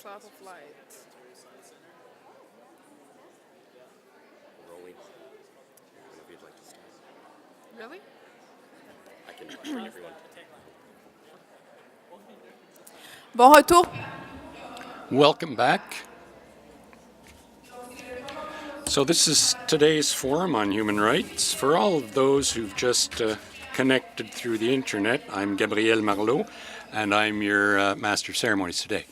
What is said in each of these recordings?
Slap of light. Rolling. Whenever you'd like to start. Really? I can bring everyone. Bon retour. Welcome back. So this is today's forum on human rights. For all of those who've just connected through the internet, I'm Gabriel Marleau, and I'm your Master of Ceremonies today.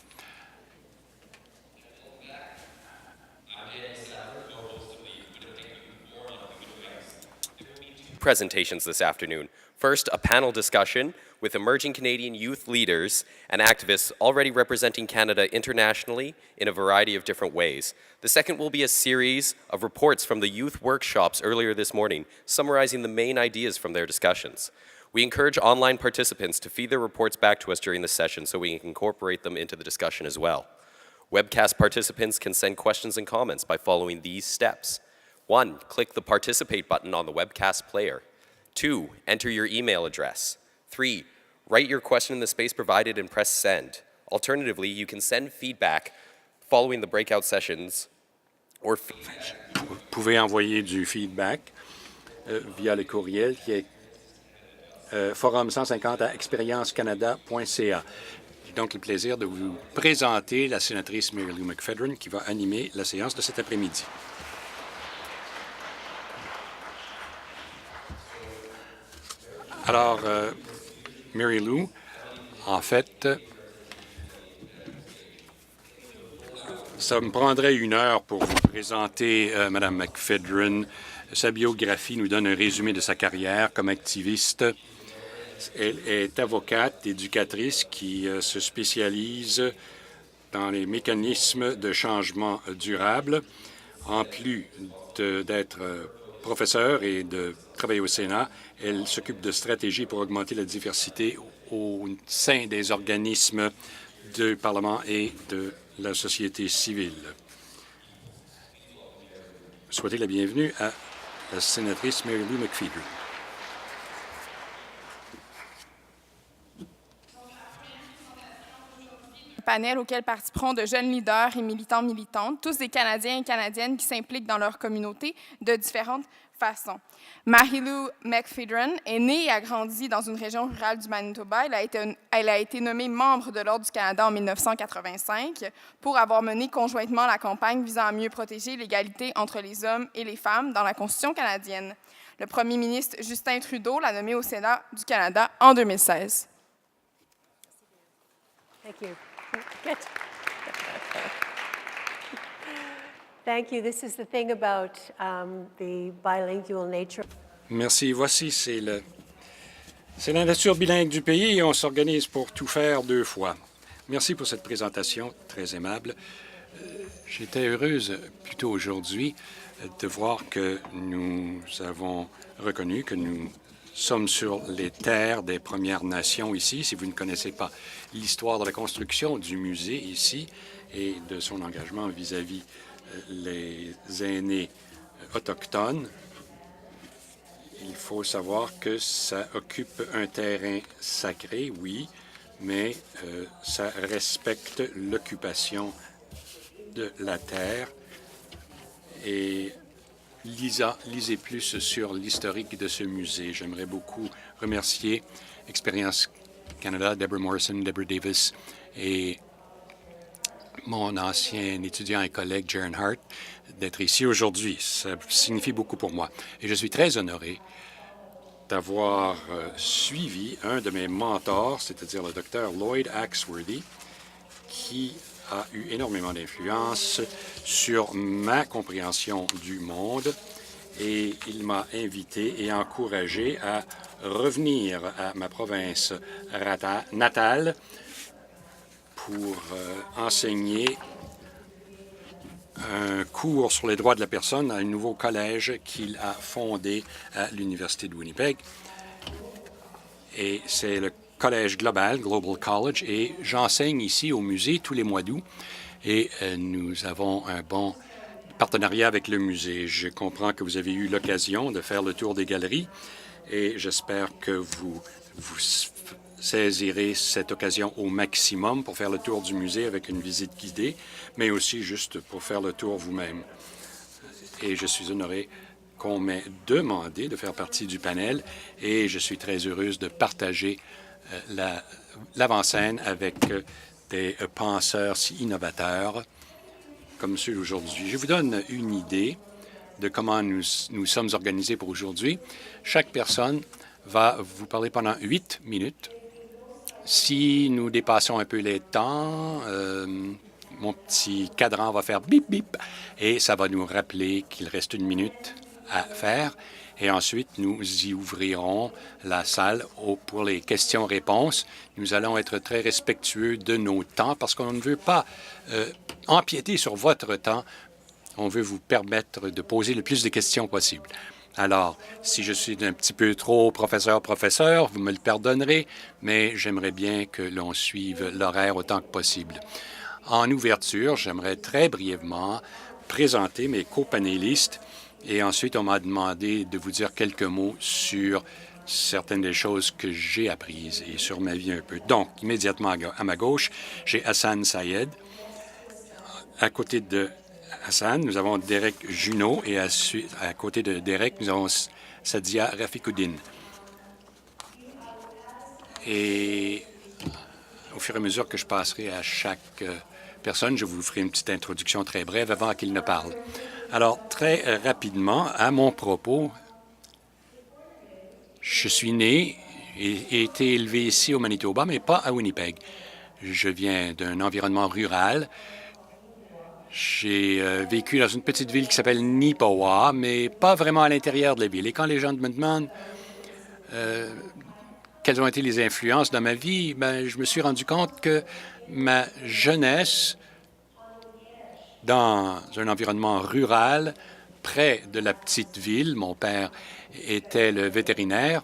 Presentations this afternoon. First, a panel discussion with emerging Canadian youth leaders and activists already representing Canada internationally in a variety of different ways. The second will be a series of reports from the youth workshops earlier this morning, summarizing the main ideas from their discussions. We encourage online participants to feed their reports back to us during the session so we can incorporate them into the discussion as well. Webcast participants can send questions and comments by following these steps. 1. Click the Participate button on the webcast player. 2. Enter your email address. 3. Write your question in the space provided and press Send. Alternatively, you can send feedback following the breakout sessions or Vous pouvez envoyer du feedback via le courriel qui est forum 150 à expériencecanada.ca. J'ai donc le plaisir de vous présenter la sénatrice Mary Lou McPhedran qui va animer la séance de cet après-midi. Alors, Mary Lou, en fait, ça me prendrait 1 heure pour vous présenter Mme McPhedran. Sa biographie nous donne un résumé de sa carrière comme activiste. Elle est avocate, éducatrice qui se spécialise dans les mécanismes de changement durable, en plus d'être professeure et de travailler au Sénat. Elle s'occupe de stratégies pour augmenter la diversité au sein des organismes du Parlement et de la société civile. Souhaitez la bienvenue à la sénatrice Mary Lou McPhedran. Panel auquel participeront de jeunes leaders et militantes, tous des Canadiens et Canadiennes qui s'impliquent dans leur communauté de différentes façons. Mary Lou McPhedran est née et a grandi dans une région rurale du Manitoba. Elle a été nommée membre de l'Ordre du Canada en 1985 pour avoir mené conjointement la campagne visant à mieux protéger l'égalité entre les hommes et les femmes dans la Constitution canadienne. Le premier ministre Justin Trudeau l'a nommée au Sénat du Canada en 2016. Thank you. Good. Thank you. This is the thing about the bilingual nature. Merci. Voici, c'est la nature bilingue du pays et on s'organise pour tout faire 2 fois. Merci pour cette présentation très aimable. J'étais heureuse plutôt aujourd'hui de voir que nous avons reconnu que nous sommes sur les terres des Premières Nations ici. Si vous ne connaissez pas l'histoire de la construction du musée ici et de son engagement vis-à-vis les aînés autochtones, il faut savoir que ça occupe un terrain sacré, oui, mais ça respecte l'occupation de la terre. Et lisez plus sur l'historique de ce musée. J'aimerais beaucoup remercier Expérience Canada, Deborah Morrison, Deborah Davis et mon ancien étudiant et collègue Jaron Hart d'être ici aujourd'hui. Ça signifie beaucoup pour moi. Et je suis très honoré d'avoir suivi un de mes mentors, c'est-à-dire le docteur Lloyd Axworthy, qui a eu énormément d'influence sur ma compréhension du monde et il m'a invité et encouragé à revenir à ma province natale pour enseigner un cours sur les droits de la personne à un nouveau collège qu'il a fondé à l'Université de Winnipeg. Et c'est le Collège global, Global College, et j'enseigne ici au musée tous les mois d'août. Et nous avons un bon partenariat avec le musée. Je comprends que vous avez eu l'occasion de faire le tour des galeries et j'espère que vous saisirez cette occasion au maximum pour faire le tour du musée avec une visite guidée, mais aussi juste pour faire le tour vous-même. Et je suis honoré qu'on m'ait demandé de faire partie du panel et je suis très heureuse de partager l'avant-scène avec des penseurs si innovateurs comme ceux d'aujourd'hui. Je vous donne une idée de comment nous sommes organisés pour aujourd'hui. Chaque personne va vous parler pendant 8 minutes. Si nous dépassons un peu les temps, mon petit cadran va faire bip bip et ça va nous rappeler qu'il reste 1 minute à faire. Et ensuite, nous y ouvrirons la salle pour les questions-réponses. Nous allons être très respectueux de nos temps parce qu'on ne veut pas empiéter sur votre temps. On veut vous permettre de poser le plus de questions possible. Alors, si je suis un petit peu trop professeur, vous me le pardonnerez, mais j'aimerais bien que l'on suive l'horaire autant que possible. En ouverture, j'aimerais très brièvement présenter mes copanélistes et ensuite, on m'a demandé de vous dire quelques mots sur certaines des choses que j'ai apprises et sur ma vie un peu. Donc, immédiatement à ma gauche, j'ai Hassan Sayed. À côté de Hassan, nous avons Derek Junot et à côté de Derek, nous avons Sadia Rafikoudine. Et au fur et à mesure que je passerai à chaque personne, je vous ferai une petite introduction très brève avant qu'il ne parle. Alors, très rapidement, à mon propos, je suis né et été élevé ici au Manitoba, mais pas à Winnipeg. Je viens d'un environnement rural. J'ai vécu dans une petite ville qui s'appelle Nipawa, mais pas vraiment à l'intérieur de la ville. Et quand les gens me demandent quelles ont été les influences dans ma vie, je me suis rendu compte que ma jeunesse dans un environnement rural, près de la petite ville. Mon père était le vétérinaire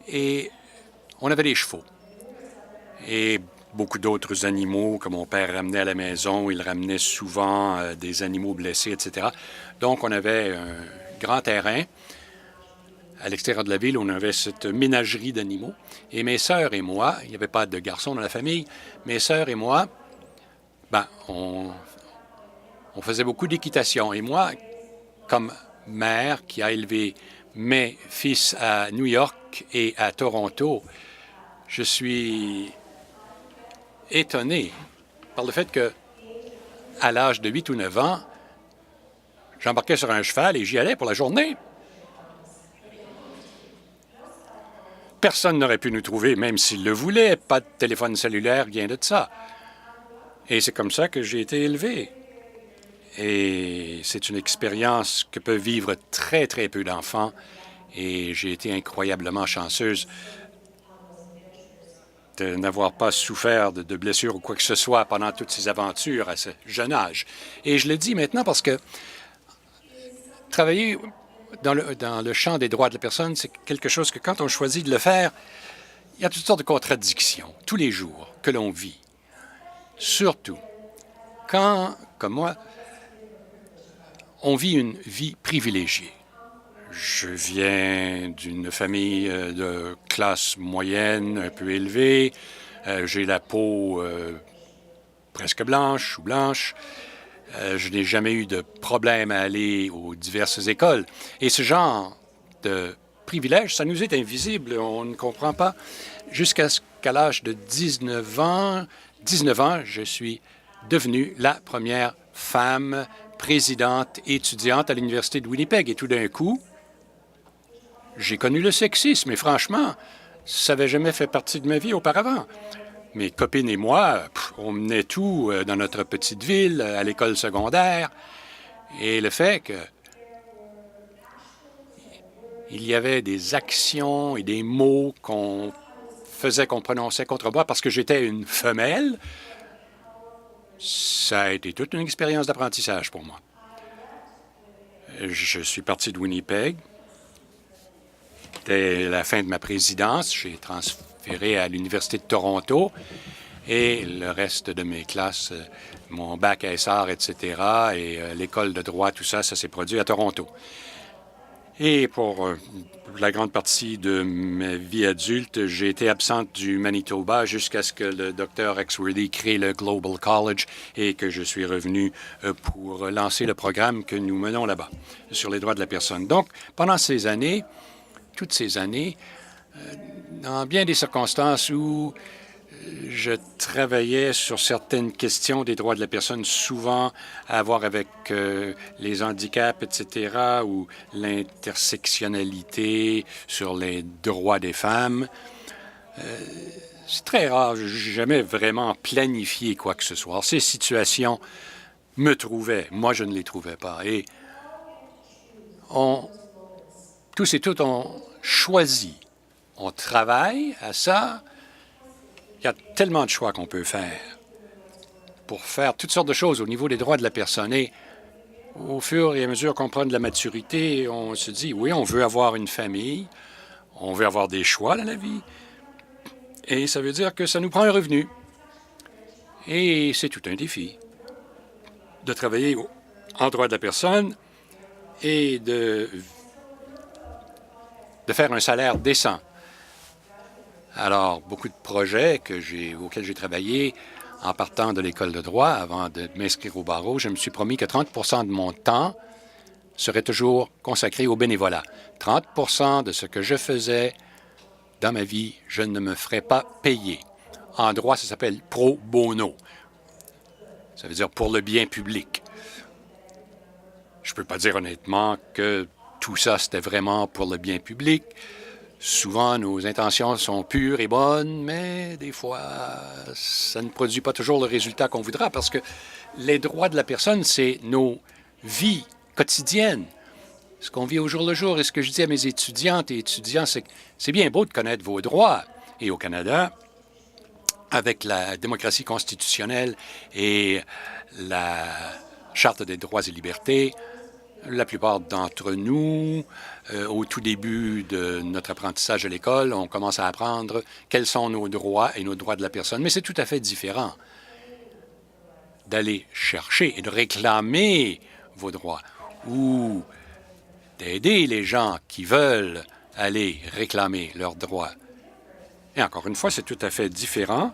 et on avait des chevaux. Et beaucoup d'autres animaux que mon père ramenait à la maison. Il ramenait souvent des animaux blessés, etc. Donc, on avait un grand terrain. À l'extérieur de la ville, on avait cette ménagerie d'animaux. Et mes sœurs et moi, il n'y avait pas de garçons dans la famille, mes sœurs et moi, on faisait beaucoup d'équitation. Et moi, comme mère qui a élevé mes fils à New York et à Toronto, je suis étonné par le fait que, à l'âge de 8 ou 9 ans, j'embarquais sur un cheval et j'y allais pour la journée. Personne n'aurait pu nous trouver, même s'il le voulait. Pas de téléphone cellulaire, rien de ça. Et c'est comme ça que j'ai été élevé. Et c'est une expérience que peuvent vivre très, très peu d'enfants. Et j'ai été incroyablement chanceuse de n'avoir pas souffert de blessures ou quoi que ce soit pendant toutes ces aventures à ce jeune âge. Et je le dis maintenant parce que travailler dans le champ des droits de la personne, c'est quelque chose que quand on choisit de le faire, il y a toutes sortes de contradictions tous les jours que l'on vit. Surtout quand, comme moi, on vit une vie privilégiée. Je viens d'une famille de classe moyenne, un peu élevée. J'ai la peau presque blanche ou blanche. Je n'ai jamais eu de problème à aller aux diverses écoles. Et ce genre de privilège, ça nous est invisible. On ne comprend pas. Jusqu'à l'âge de 19 ans, je suis devenue la première femme présidente étudiante à l'Université de Winnipeg. Et tout d'un coup, j'ai connu le sexisme. Et franchement, ça n'avait jamais fait partie de ma vie auparavant. Mes copines et moi, on menait tout dans notre petite ville, à l'école secondaire. Et le fait que il y avait des actions et des mots qu'on prononçait contre moi parce que j'étais une femelle, ça a été toute une expérience d'apprentissage pour moi. Je suis parti de Winnipeg. Dès la fin de ma présidence, j'ai transféré à l'Université de Toronto et le reste de mes classes, mon bac SR, etc., et l'école de droit, tout ça, ça s'est produit à Toronto. Et pour la grande partie de ma vie adulte, j'ai été absente du Manitoba jusqu'à ce que le Dr. Axworthy crée le Global College et que je suis revenu pour lancer le programme que nous menons là-bas sur les droits de la personne. Donc, pendant ces années, toutes ces années, dans bien des circonstances où je travaillais sur certaines questions des droits de la personne, souvent à voir avec les handicaps, etc., ou l'intersectionnalité sur les droits des femmes. C'est très rare, je n'ai jamais vraiment planifié quoi que ce soit. Alors, ces situations me trouvaient, moi je ne les trouvais pas. Et tous et toutes ont choisi, on travaille à ça. Il y a tellement de choix qu'on peut faire pour faire toutes sortes de choses au niveau des droits de la personne. Et au fur et à mesure qu'on prend de la maturité, on se dit, oui, on veut avoir une famille, on veut avoir des choix dans la vie. Et ça veut dire que ça nous prend un revenu. Et c'est tout un défi de travailler en droit de la personne et de faire un salaire décent. Alors, beaucoup de projets auxquels j'ai travaillé en partant de l'école de droit avant de m'inscrire au barreau, je me suis promis que 30 de mon temps serait toujours consacré au bénévolat. 30 de ce que je faisais dans ma vie, je ne me ferais pas payer. En droit, ça s'appelle pro bono. Ça veut dire pour le bien public. Je ne peux pas dire honnêtement que tout ça, c'était vraiment pour le bien public. Souvent, nos intentions sont pures et bonnes, mais des fois, ça ne produit pas toujours le résultat qu'on voudra parce que les droits de la personne, c'est nos vies quotidiennes, ce qu'on vit au jour le jour. Et ce que je dis à mes étudiantes et étudiants, c'est que c'est bien beau de connaître vos droits. Et au Canada, avec la démocratie constitutionnelle et la Charte des droits et libertés, la plupart d'entre nous, au tout début de notre apprentissage à l'école, on commence à apprendre quels sont nos droits et nos droits de la personne. Mais c'est tout à fait différent d'aller chercher et de réclamer vos droits ou d'aider les gens qui veulent aller réclamer leurs droits. Et encore une fois, c'est tout à fait différent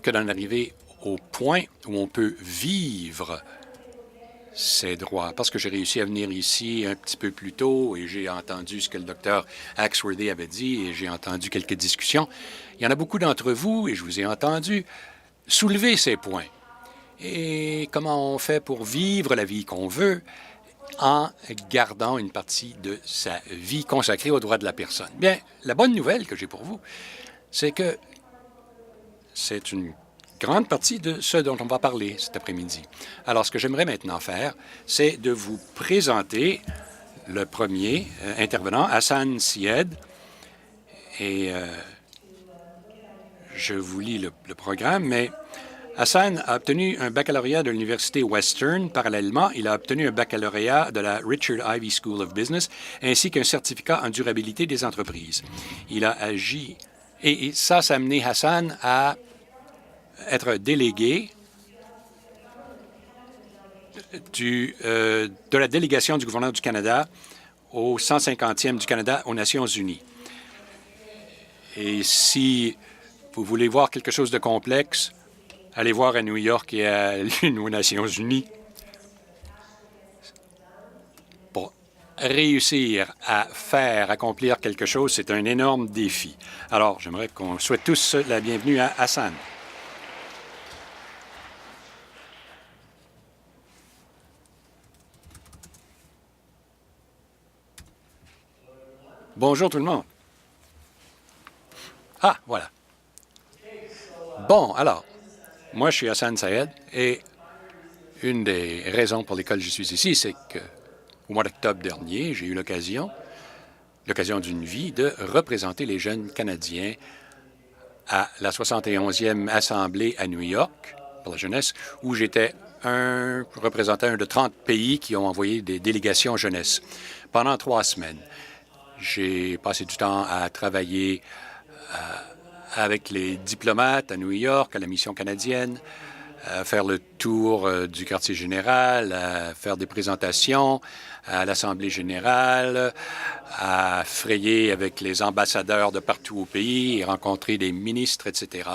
que d'en arriver au point où on peut vivre ces droits. Parce que j'ai réussi à venir ici un petit peu plus tôt et j'ai entendu ce que le docteur Axworthy avait dit et j'ai entendu quelques discussions. Il y en a beaucoup d'entre vous, et je vous ai entendu, soulever ces points. Et comment on fait pour vivre la vie qu'on veut en gardant une partie de sa vie consacrée aux droits de la personne. Bien, la bonne nouvelle que j'ai pour vous, c'est que c'est une grande partie de ce dont on va parler cet après-midi. Alors, ce que j'aimerais maintenant faire, c'est de vous présenter le premier intervenant, Hassan Syed. Et je vous lis le programme, mais Hassan a obtenu un baccalauréat de l'Université Western. Parallèlement, il a obtenu un baccalauréat de la Richard Ivey School of Business, ainsi qu'un certificat en durabilité des entreprises. Il a agi, et ça a amené Hassan à être délégué de la délégation du gouvernement du Canada au 150e du Canada aux Nations unies. Et si vous voulez voir quelque chose de complexe, allez voir à New York et aux Nations unies. Pour réussir à accomplir quelque chose, c'est un énorme défi. Alors, j'aimerais qu'on souhaite tous la bienvenue à Hassan. Bonjour tout le monde. Ah, voilà. Bon, alors, moi, je suis Hassan Syed et une des raisons pour lesquelles je suis ici, c'est qu'au mois d'octobre dernier, j'ai eu l'occasion d'une vie, de représenter les jeunes Canadiens à la 71e Assemblée à New York pour la jeunesse, où j'étais un représentant de 30 pays qui ont envoyé des délégations jeunesse pendant 3 semaines. J'ai passé du temps à travailler avec les diplomates à New York, à la mission canadienne, à faire le tour du quartier général, à faire des présentations à l'Assemblée générale, à frayer avec les ambassadeurs de partout au pays et rencontrer des ministres, etc.,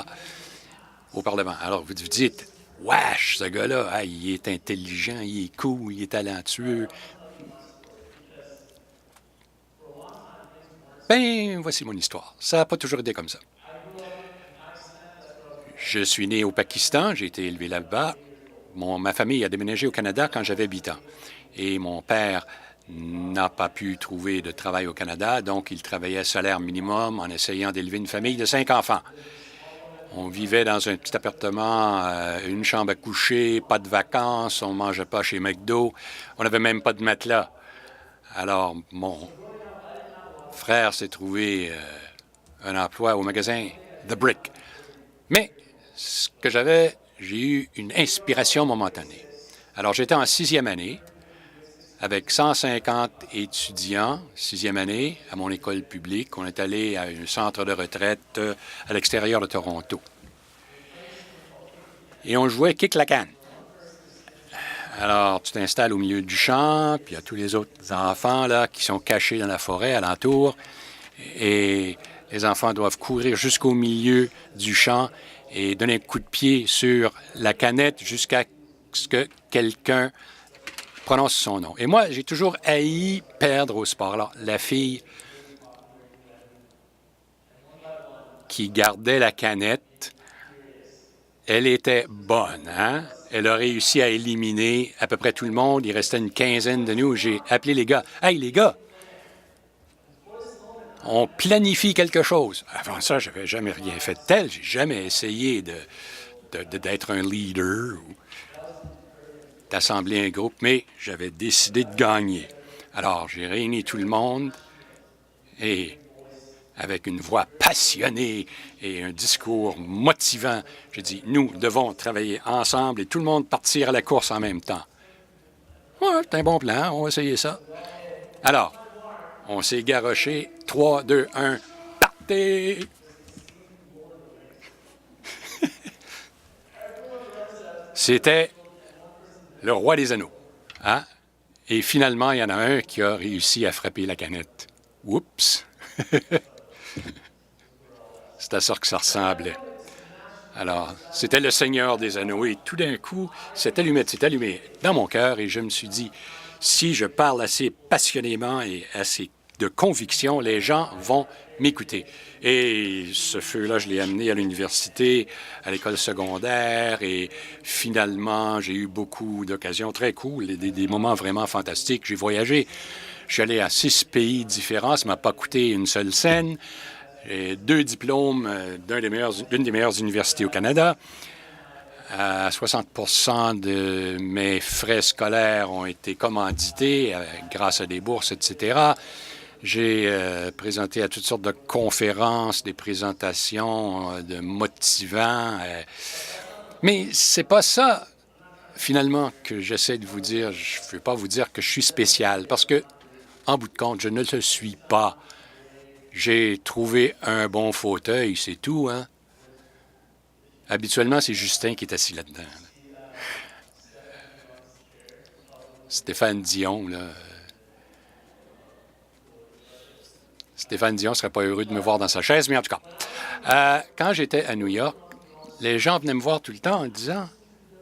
au Parlement. Alors, vous dites, « Wesh, ce gars-là, ah, il est intelligent, il est cool, il est talentueux. » Ben, voici mon histoire. Ça n'a pas toujours été comme ça. Je suis né au Pakistan, j'ai été élevé là-bas. Ma famille a déménagé au Canada quand j'avais 8 ans. Et mon père n'a pas pu trouver de travail au Canada, donc il travaillait à salaire minimum en essayant d'élever une famille de 5 enfants. On vivait dans un petit appartement, une chambre à coucher, pas de vacances, on ne mangeait pas chez McDo, on n'avait même pas de matelas. Alors, mon frère s'est trouvé un emploi au magasin The Brick. Mais ce que j'avais, j'ai eu une inspiration momentanée. Alors, j'étais en 6e année, avec 150 étudiants, 6e année, à mon école publique. On est allé à un centre de retraite à l'extérieur de Toronto. Et on jouait kick la canne. Alors, tu t'installes au milieu du champ, puis il y a tous les autres enfants là qui sont cachés dans la forêt alentour. Et les enfants doivent courir jusqu'au milieu du champ et donner un coup de pied sur la canette jusqu'à ce que quelqu'un prononce son nom. Et moi, j'ai toujours haï perdre au sport. Alors, la fille qui gardait la canette, elle était bonne, hein? Elle a réussi à éliminer à peu près tout le monde. Il restait une quinzaine de nous. J'ai appelé les gars. « Hey, les gars! On planifie quelque chose. » Avant ça, je n'avais jamais rien fait de tel. J'ai jamais essayé d'être un leader ou d'assembler un groupe, mais j'avais décidé de gagner. Alors, j'ai réuni tout le monde et, avec une voix passionnée et un discours motivant, j'ai dit, nous devons travailler ensemble et tout le monde partir à la course en même temps. Ouais, c'est un bon plan, on va essayer ça. Alors, on s'est garoché, 3, 2, 1, partez! C'était le roi des anneaux. Hein? Et finalement, il y en a un qui a réussi à frapper la canette. Oups! C'est à ça que ça ressemblait. Alors, c'était le Seigneur des Anneaux. Et tout d'un coup, c'est allumé dans mon cœur. Et je me suis dit, si je parle assez passionnément et assez de conviction, les gens vont m'écouter. Et ce feu-là, je l'ai amené à l'université, à l'école secondaire, et finalement, j'ai eu beaucoup d'occasions très cool, des moments vraiment fantastiques. J'ai voyagé, je suis allé à 6 pays différents, ça ne m'a pas coûté une seule scène. J'ai 2 diplômes d'une des meilleures universités au Canada. 60% de mes frais scolaires ont été commandités grâce à des bourses, etc. J'ai présenté à toutes sortes de conférences, des présentations de motivants. Mais c'est pas ça, finalement, que j'essaie de vous dire. Je ne veux pas vous dire que je suis spécial, parce que, en bout de compte, je ne le suis pas. J'ai trouvé un bon fauteuil, c'est tout, hein? Habituellement, c'est Justin qui est assis là-dedans. Stéphane Dion, là. Stéphane Dion ne serait pas heureux de me voir dans sa chaise, mais en tout cas, quand j'étais à New York, les gens venaient me voir tout le temps en disant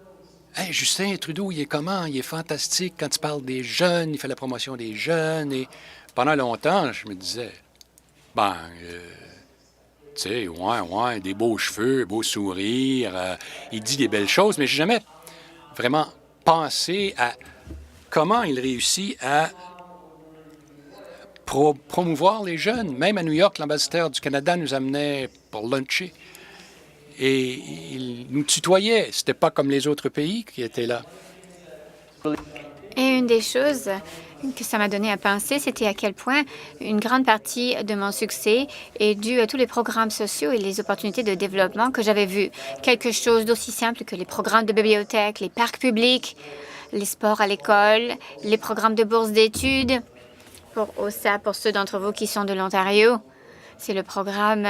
« Hey, Justin Trudeau, il est comment? Il est fantastique quand il parle des jeunes, il fait la promotion des jeunes. » Et pendant longtemps, je me disais « Ben, tu sais, ouais, des beaux cheveux, beau sourire, il dit des belles choses, mais je n'ai jamais vraiment pensé à comment il réussit à promouvoir les jeunes. Même à New York, l'ambassadeur du Canada nous amenait pour luncher. Et il nous tutoyait. C'était pas comme les autres pays qui étaient là. Et une des choses que ça m'a donné à penser, c'était à quel point une grande partie de mon succès est due à tous les programmes sociaux et les opportunités de développement que j'avais vus. Quelque chose d'aussi simple que les programmes de bibliothèque, les parcs publics, les sports à l'école, les programmes de bourse d'études. Pour OSA, pour ceux d'entre vous qui sont de l'Ontario, c'est le programme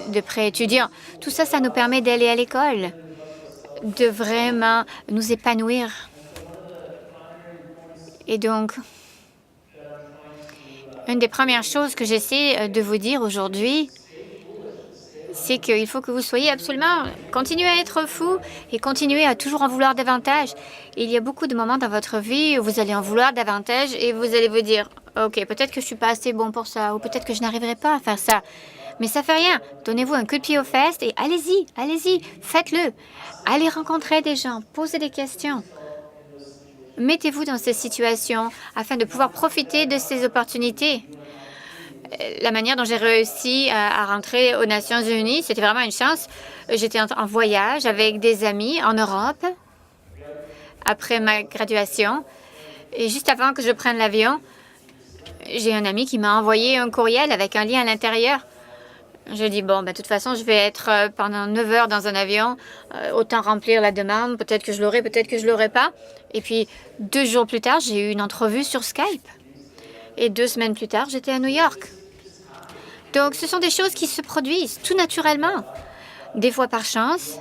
de prêt étudiant. Tout ça, ça nous permet d'aller à l'école. de vraiment nous épanouir. Et donc, une des premières choses que j'essaie de vous dire aujourd'hui, c'est qu'il faut que vous soyez absolument, continuez à être fou et continuez à toujours en vouloir davantage. Il y a beaucoup de moments dans votre vie où vous allez en vouloir davantage et vous allez vous dire, OK, peut-être que je ne suis pas assez bon pour ça ou peut-être que je n'arriverai pas à faire ça. Mais ça fait rien. Donnez-vous un coup de pied aux fesses et allez-y, allez-y, faites-le. Allez rencontrer des gens, posez des questions. Mettez-vous dans ces situations afin de pouvoir profiter de ces opportunités. La manière dont j'ai réussi à rentrer aux Nations unies, c'était vraiment une chance. J'étais en voyage avec des amis en Europe après ma graduation. Et juste avant que je prenne l'avion, j'ai un ami qui m'a envoyé un courriel avec un lien à l'intérieur. Je dis, bon, de toute façon, je vais être pendant 9 heures dans un avion. Autant remplir la demande. Peut-être que je l'aurai, peut-être que je l'aurai pas. Et puis, 2 jours plus tard, j'ai eu une entrevue sur Skype. Et 2 semaines plus tard, j'étais à New York. Donc, ce sont des choses qui se produisent tout naturellement. Des fois par chance.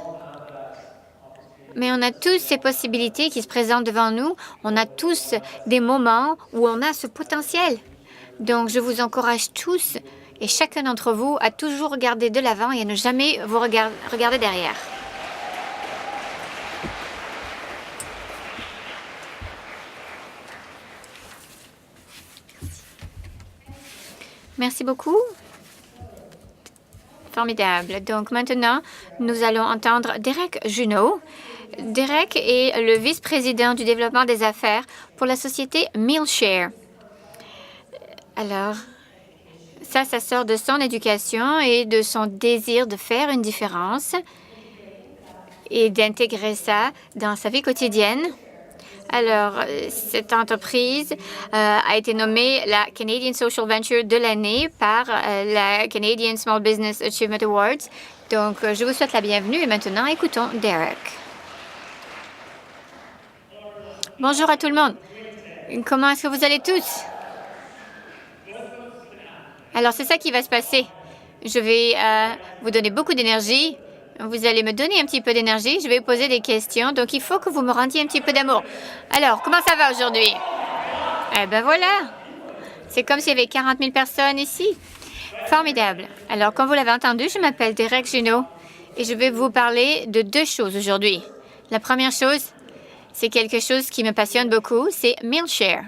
Mais on a tous ces possibilités qui se présentent devant nous. On a tous des moments où on a ce potentiel. Donc, je vous encourage tous et chacun d'entre vous à toujours regarder de l'avant et à ne jamais vous regarder derrière. Merci beaucoup. Formidable. Donc maintenant, nous allons entendre Derek Junot. Derek est le vice-président du développement des affaires pour la société Mealshare. Alors, ça sort de son éducation et de son désir de faire une différence et d'intégrer ça dans sa vie quotidienne. Alors, cette entreprise a été nommée la Canadian Social Venture de l'année par la Canadian Small Business Achievement Awards. Donc, je vous souhaite la bienvenue et maintenant, écoutons Derek. Bonjour à tout le monde. Comment est-ce que vous allez tous? Alors, c'est ça qui va se passer. Je vais vous donner beaucoup d'énergie. Vous allez me donner un petit peu d'énergie. Je vais vous poser des questions. Donc, il faut que vous me rendiez un petit peu d'amour. Alors, comment ça va aujourd'hui? Eh bien, voilà. C'est comme s'il y avait 40 000 personnes ici. Formidable. Alors, comme vous l'avez entendu, je m'appelle Derek Junot et je vais vous parler de 2 choses aujourd'hui. La première chose, c'est quelque chose qui me passionne beaucoup, c'est Mealshare.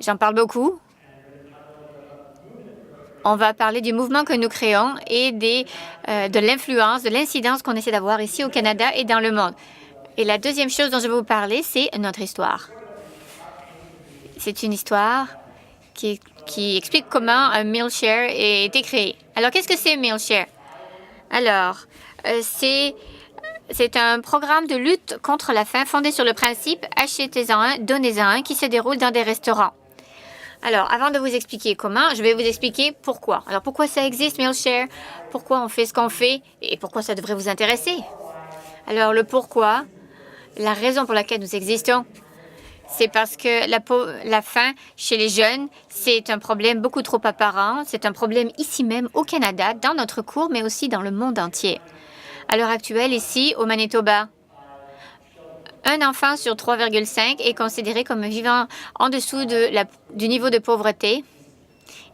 J'en parle beaucoup. On va parler du mouvement que nous créons et de l'influence, de l'incidence qu'on essaie d'avoir ici au Canada et dans le monde. Et la deuxième chose dont je vais vous parler, c'est notre histoire. C'est une histoire qui explique comment Mealshare a été créé. Alors, qu'est-ce que c'est Mealshare? Alors, c'est un programme de lutte contre la faim fondé sur le principe « achetez-en un, donnez-en un » qui se déroule dans des restaurants. Alors, avant de vous expliquer comment, je vais vous expliquer pourquoi. Alors, pourquoi ça existe, Mealshare? Pourquoi on fait ce qu'on fait? Et pourquoi ça devrait vous intéresser? Alors, le pourquoi, la raison pour laquelle nous existons, c'est parce que la faim chez les jeunes, c'est un problème beaucoup trop apparent. C'est un problème ici même au Canada, dans notre cour, mais aussi dans le monde entier. À l'heure actuelle, ici, au Manitoba, un enfant sur 3,5 est considéré comme vivant en dessous du niveau de pauvreté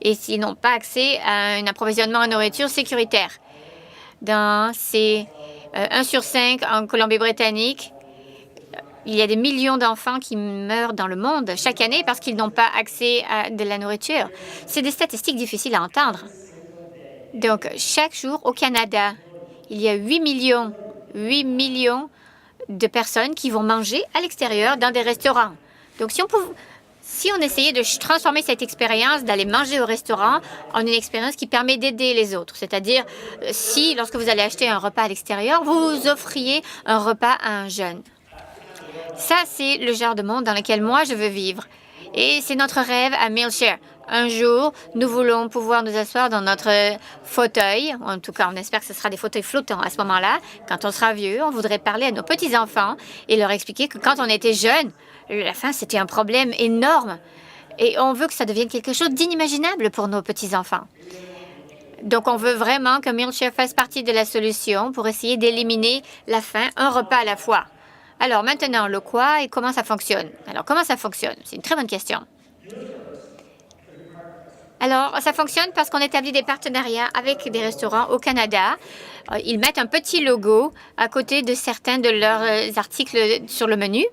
et s'ils n'ont pas accès à un approvisionnement en nourriture sécuritaire. Dans ces 1 sur 5 en Colombie-Britannique, il y a des millions d'enfants qui meurent dans le monde chaque année parce qu'ils n'ont pas accès à de la nourriture. C'est des statistiques difficiles à entendre. Donc, chaque jour au Canada, il y a 8 millions de personnes qui vont manger à l'extérieur dans des restaurants. Donc, si on essayait de transformer cette expérience d'aller manger au restaurant en une expérience qui permet d'aider les autres, c'est-à-dire si, lorsque vous allez acheter un repas à l'extérieur, vous offriez un repas à un jeune. Ça, c'est le genre de monde dans lequel moi, je veux vivre. Et c'est notre rêve à Mealshare. Un jour, nous voulons pouvoir nous asseoir dans notre fauteuil. En tout cas, on espère que ce sera des fauteuils flottants à ce moment-là. Quand on sera vieux, on voudrait parler à nos petits-enfants et leur expliquer que quand on était jeune, la faim, c'était un problème énorme. Et on veut que ça devienne quelque chose d'inimaginable pour nos petits-enfants. Donc, on veut vraiment que Mealshare fasse partie de la solution pour essayer d'éliminer la faim, un repas à la fois. Alors, maintenant, le quoi et comment ça fonctionne? Alors, comment ça fonctionne? C'est une très bonne question. Alors, ça fonctionne parce qu'on établit des partenariats avec des restaurants au Canada. Ils mettent un petit logo à côté de certains de leurs articles sur le menu.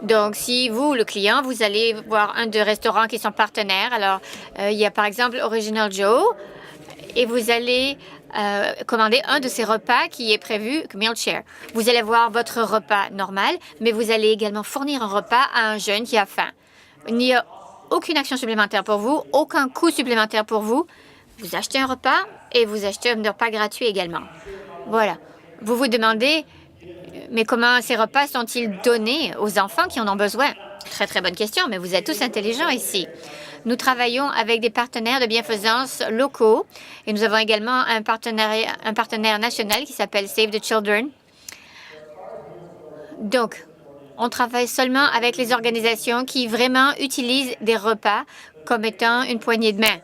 Donc, si vous, le client, vous allez voir un des restaurants qui sont partenaires. Alors, il y a par exemple Original Joe et vous allez commander un de ces repas qui est prévu, Mealshare. Vous allez voir votre repas normal, mais vous allez également fournir un repas à un jeune qui a faim. Il n'y a aucune action supplémentaire pour vous, aucun coût supplémentaire pour vous. Vous achetez un repas et vous achetez un repas gratuit également. Voilà. Vous vous demandez, mais comment ces repas sont-ils donnés aux enfants qui en ont besoin? Très, très bonne question, mais vous êtes tous intelligents ici. Nous travaillons avec des partenaires de bienfaisance locaux et nous avons également un partenaire national qui s'appelle Save the Children. Donc, on travaille seulement avec les organisations qui vraiment utilisent des repas comme étant une poignée de main.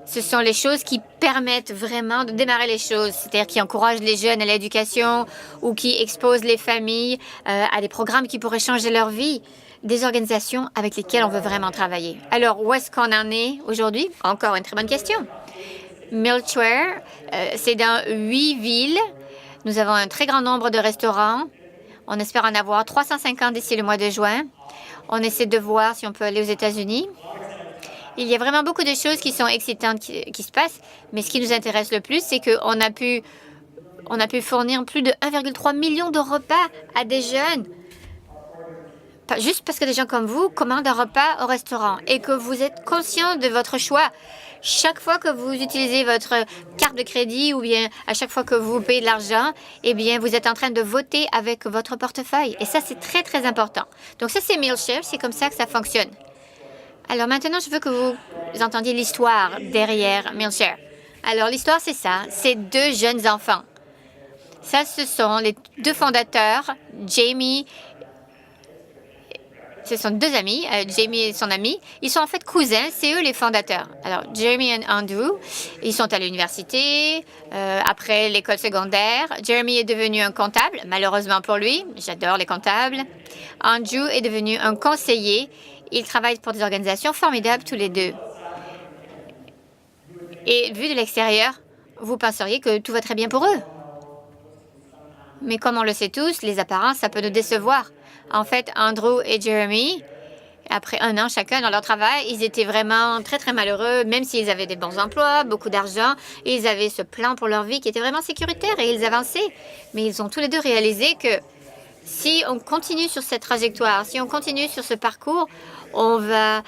Ce sont les choses qui permettent vraiment de démarrer les choses, c'est-à-dire qui encouragent les jeunes à l'éducation ou qui exposent les familles à des programmes qui pourraient changer leur vie, des organisations avec lesquelles on veut vraiment travailler. Alors, où est-ce qu'on en est aujourd'hui? Encore une très bonne question. Mealshare, c'est dans 8 villes. Nous avons un très grand nombre de restaurants. On espère en avoir 350 d'ici le mois de juin. On essaie de voir si on peut aller aux États-Unis. Il y a vraiment beaucoup de choses qui sont excitantes qui se passent, mais ce qui nous intéresse le plus, c'est qu'on a pu fournir plus de 1,3 million de repas à des jeunes. Juste parce que des gens comme vous commandent un repas au restaurant et que vous êtes conscient de votre choix. Chaque fois que vous utilisez votre carte de crédit ou bien à chaque fois que vous payez de l'argent, eh bien, vous êtes en train de voter avec votre portefeuille. Et ça, c'est très, très important. Donc ça, c'est Mealshare. C'est comme ça que ça fonctionne. Alors maintenant, je veux que vous entendiez l'histoire derrière Mealshare. Alors l'histoire, c'est ça. C'est 2 jeunes enfants. Ça, ce sont les 2 fondateurs, Jamie. Ce sont 2 amis, Jamie et son ami. Ils sont en fait cousins, c'est eux les fondateurs. Alors, Jeremy et Andrew, ils sont à l'université, après l'école secondaire. Jeremy est devenu un comptable, malheureusement pour lui. J'adore les comptables. Andrew est devenu un conseiller. Ils travaillent pour des organisations formidables tous les 2. Et vu de l'extérieur, vous penseriez que tout va très bien pour eux. Mais comme on le sait tous, les apparences, ça peut nous décevoir. En fait, Andrew et Jeremy, après 1 an chacun dans leur travail, ils étaient vraiment très, très malheureux, même s'ils avaient des bons emplois, beaucoup d'argent, et ils avaient ce plan pour leur vie qui était vraiment sécuritaire et ils avançaient. Mais ils ont tous les 2 réalisé que si on continue sur cette trajectoire, si on continue sur ce parcours, on va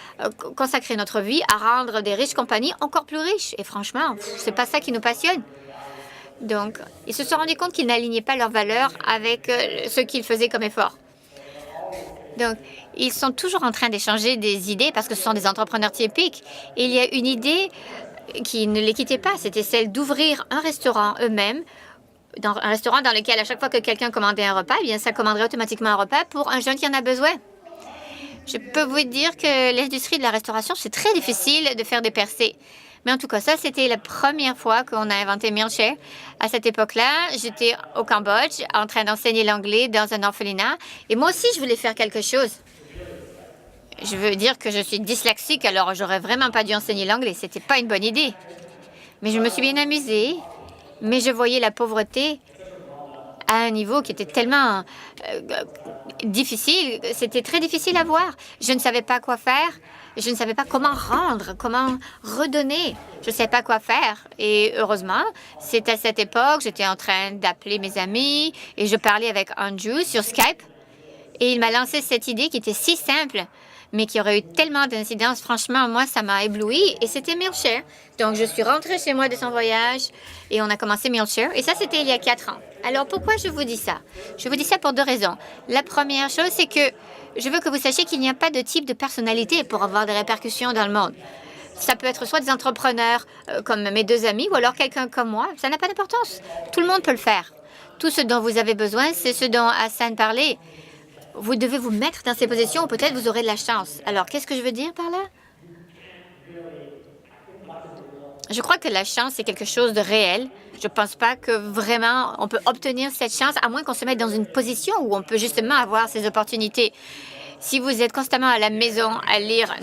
consacrer notre vie à rendre des riches compagnies encore plus riches. Et franchement, c'est pas ça qui nous passionne. Donc, ils se sont rendus compte qu'ils n'alignaient pas leurs valeurs avec ce qu'ils faisaient comme effort. Donc, ils sont toujours en train d'échanger des idées parce que ce sont des entrepreneurs typiques. Et il y a une idée qui ne les quittait pas, c'était celle d'ouvrir un restaurant eux-mêmes, un restaurant dans lequel, à chaque fois que quelqu'un commandait un repas, eh bien, ça commanderait automatiquement un repas pour un jeune qui en a besoin. Je peux vous dire que l'industrie de la restauration, c'est très difficile de faire des percées. Mais en tout cas, ça, c'était la première fois qu'on a inventé Mealshare. À cette époque-là, j'étais au Cambodge en train d'enseigner l'anglais dans un orphelinat. Et moi aussi, je voulais faire quelque chose. Je veux dire que je suis dyslexique, alors j'aurais vraiment pas dû enseigner l'anglais. C'était pas une bonne idée. Mais je me suis bien amusée. Mais je voyais la pauvreté à un niveau qui était tellement difficile. C'était très difficile à voir. Je ne savais pas quoi faire. Je ne savais pas comment rendre, comment redonner. Je ne savais pas quoi faire. Et heureusement, c'est à cette époque, j'étais en train d'appeler mes amis et je parlais avec Andrew sur Skype. Et il m'a lancé cette idée qui était si simple, mais qui aurait eu tellement d'incidence. Franchement, moi, ça m'a ébloui et c'était Mealshare. Donc, je suis rentrée chez moi de son voyage et on a commencé Mealshare. Et ça, c'était il y a 4 ans. Alors, pourquoi je vous dis ça? Je vous dis ça pour 2 raisons. La première chose, c'est que je veux que vous sachiez qu'il n'y a pas de type de personnalité pour avoir des répercussions dans le monde. Ça peut être soit des entrepreneurs comme mes 2 amis ou alors quelqu'un comme moi. Ça n'a pas d'importance. Tout le monde peut le faire. Tout ce dont vous avez besoin, c'est ce dont Hassan parlait. Vous devez vous mettre dans ces positions ou peut-être vous aurez de la chance. Alors, qu'est-ce que je veux dire par là? Je crois que la chance est quelque chose de réel. Je ne pense pas que vraiment on peut obtenir cette chance, à moins qu'on se mette dans une position où on peut justement avoir ces opportunités. Si vous êtes constamment à la maison à lire,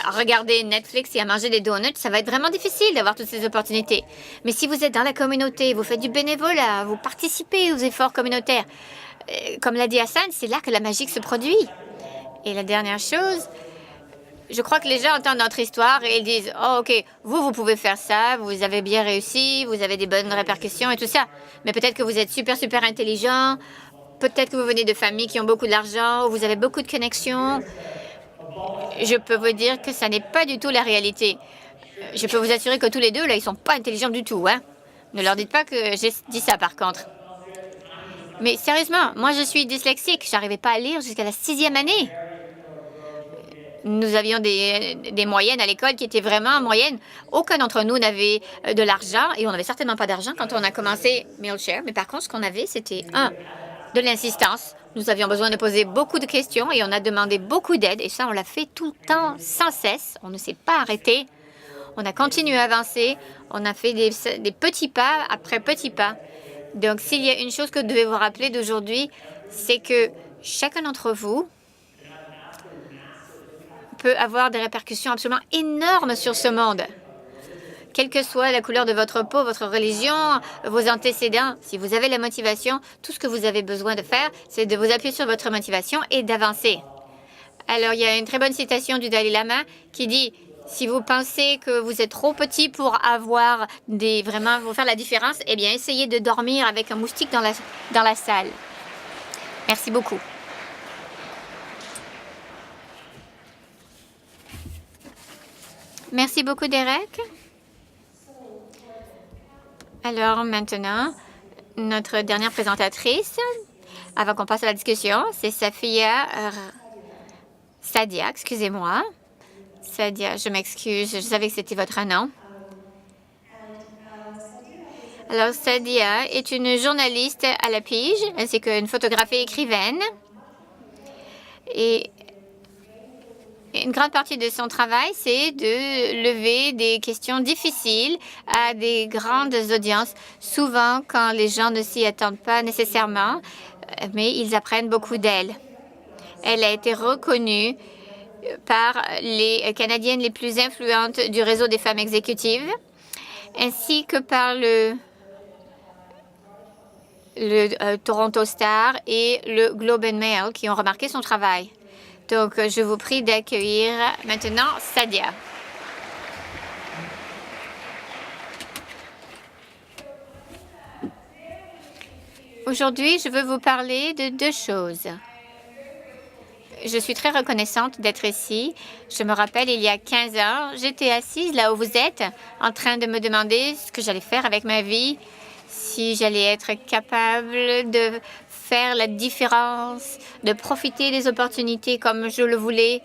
à regarder Netflix et à manger des donuts, ça va être vraiment difficile d'avoir toutes ces opportunités. Mais si vous êtes dans la communauté, vous faites du bénévolat, vous participez aux efforts communautaires, comme l'a dit Hassan, c'est là que la magie se produit. Et la dernière chose, je crois que les gens entendent notre histoire et ils disent « Oh, OK, vous pouvez faire ça, vous avez bien réussi, vous avez des bonnes répercussions et tout ça. Mais peut-être que vous êtes super, super intelligent, peut-être que vous venez de familles qui ont beaucoup d'argent, ou vous avez beaucoup de connexions. » Je peux vous dire que ça n'est pas du tout la réalité. Je peux vous assurer que tous les deux, là, ils sont pas intelligents du tout, hein. Ne leur dites pas que j'ai dit ça, par contre. Mais sérieusement, moi, je suis dyslexique. J'arrivais pas à lire jusqu'à la 6e année. Nous avions des moyennes à l'école qui étaient vraiment moyennes. Aucun d'entre nous n'avait de l'argent et on n'avait certainement pas d'argent quand on a commencé Mealshare. Mais par contre, ce qu'on avait, c'était de l'insistance. Nous avions besoin de poser beaucoup de questions et on a demandé beaucoup d'aide. Et ça, on l'a fait tout le temps, sans cesse. On ne s'est pas arrêté. On a continué à avancer. On a fait des petits pas après petits pas. Donc, s'il y a une chose que vous devez vous rappeler d'aujourd'hui, c'est que chacun d'entre vous peut avoir des répercussions absolument énormes sur ce monde. Quelle que soit la couleur de votre peau, votre religion, vos antécédents, si vous avez la motivation, tout ce que vous avez besoin de faire, c'est de vous appuyer sur votre motivation et d'avancer. Alors, il y a une très bonne citation du Dalai Lama qui dit « Si vous pensez que vous êtes trop petit pour avoir vraiment vous faire la différence, eh bien, essayez de dormir avec un moustique dans la salle. » Merci beaucoup. Merci beaucoup, Derek. Alors maintenant, notre dernière présentatrice, avant qu'on passe à la discussion, c'est Sadia, excusez-moi. Sadia, je m'excuse, je savais que c'était votre nom. Alors, Sadia est une journaliste à la pige, ainsi qu'une photographe et écrivaine. Et une grande partie de son travail, c'est de lever des questions difficiles à des grandes audiences, souvent quand les gens ne s'y attendent pas nécessairement, mais ils apprennent beaucoup d'elle. Elle a été reconnue par les Canadiennes les plus influentes du réseau des femmes exécutives, ainsi que par le Toronto Star et le Globe and Mail qui ont remarqué son travail. Donc, je vous prie d'accueillir maintenant Sadia. Aujourd'hui, je veux vous parler de 2 choses. Je suis très reconnaissante d'être ici. Je me rappelle, il y a 15 ans, j'étais assise là où vous êtes, en train de me demander ce que j'allais faire avec ma vie, si j'allais être capable de faire la différence, de profiter des opportunités comme je le voulais.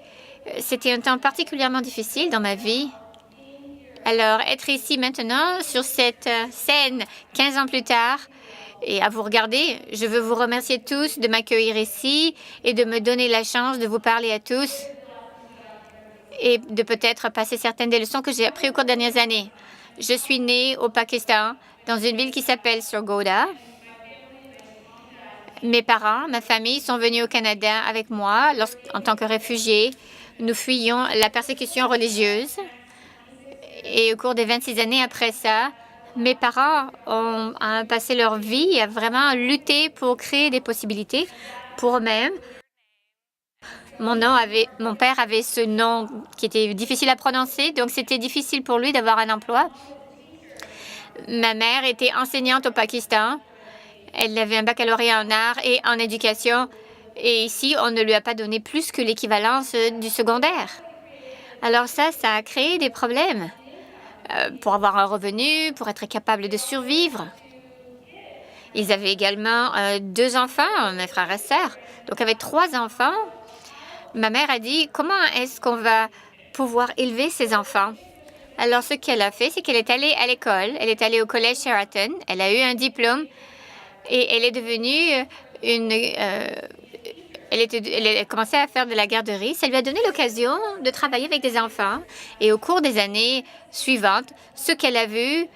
C'était un temps particulièrement difficile dans ma vie. Alors, être ici maintenant, sur cette scène, 15 ans plus tard, et à vous regarder, je veux vous remercier tous de m'accueillir ici et de me donner la chance de vous parler à tous et de peut-être passer certaines des leçons que j'ai apprises au cours des dernières années. Je suis née au Pakistan, dans une ville qui s'appelle Surgoda. Mes parents, ma famille sont venus au Canada avec moi en tant que réfugiés. Nous fuyions la persécution religieuse. Et au cours des 26 années après ça, mes parents ont passé leur vie à vraiment lutter pour créer des possibilités pour eux-mêmes. Mon père avait ce nom qui était difficile à prononcer, donc c'était difficile pour lui d'avoir un emploi. Ma mère était enseignante au Pakistan. Elle avait un baccalauréat en art et en éducation. Et ici, on ne lui a pas donné plus que l'équivalence du secondaire. Alors ça a créé des problèmes pour avoir un revenu, pour être capable de survivre. Ils avaient également 2 enfants, mes frères et sœurs. Donc avec 3 enfants, ma mère a dit, comment est-ce qu'on va pouvoir élever ces enfants? Alors, ce qu'elle a fait, c'est qu'elle est allée à l'école. Elle est allée au collège Sheraton. Elle a eu un diplôme et elle est devenue elle elle a commencé à faire de la garderie. Ça lui a donné l'occasion de travailler avec des enfants. Et au cours des années suivantes, ce qu'elle a vu,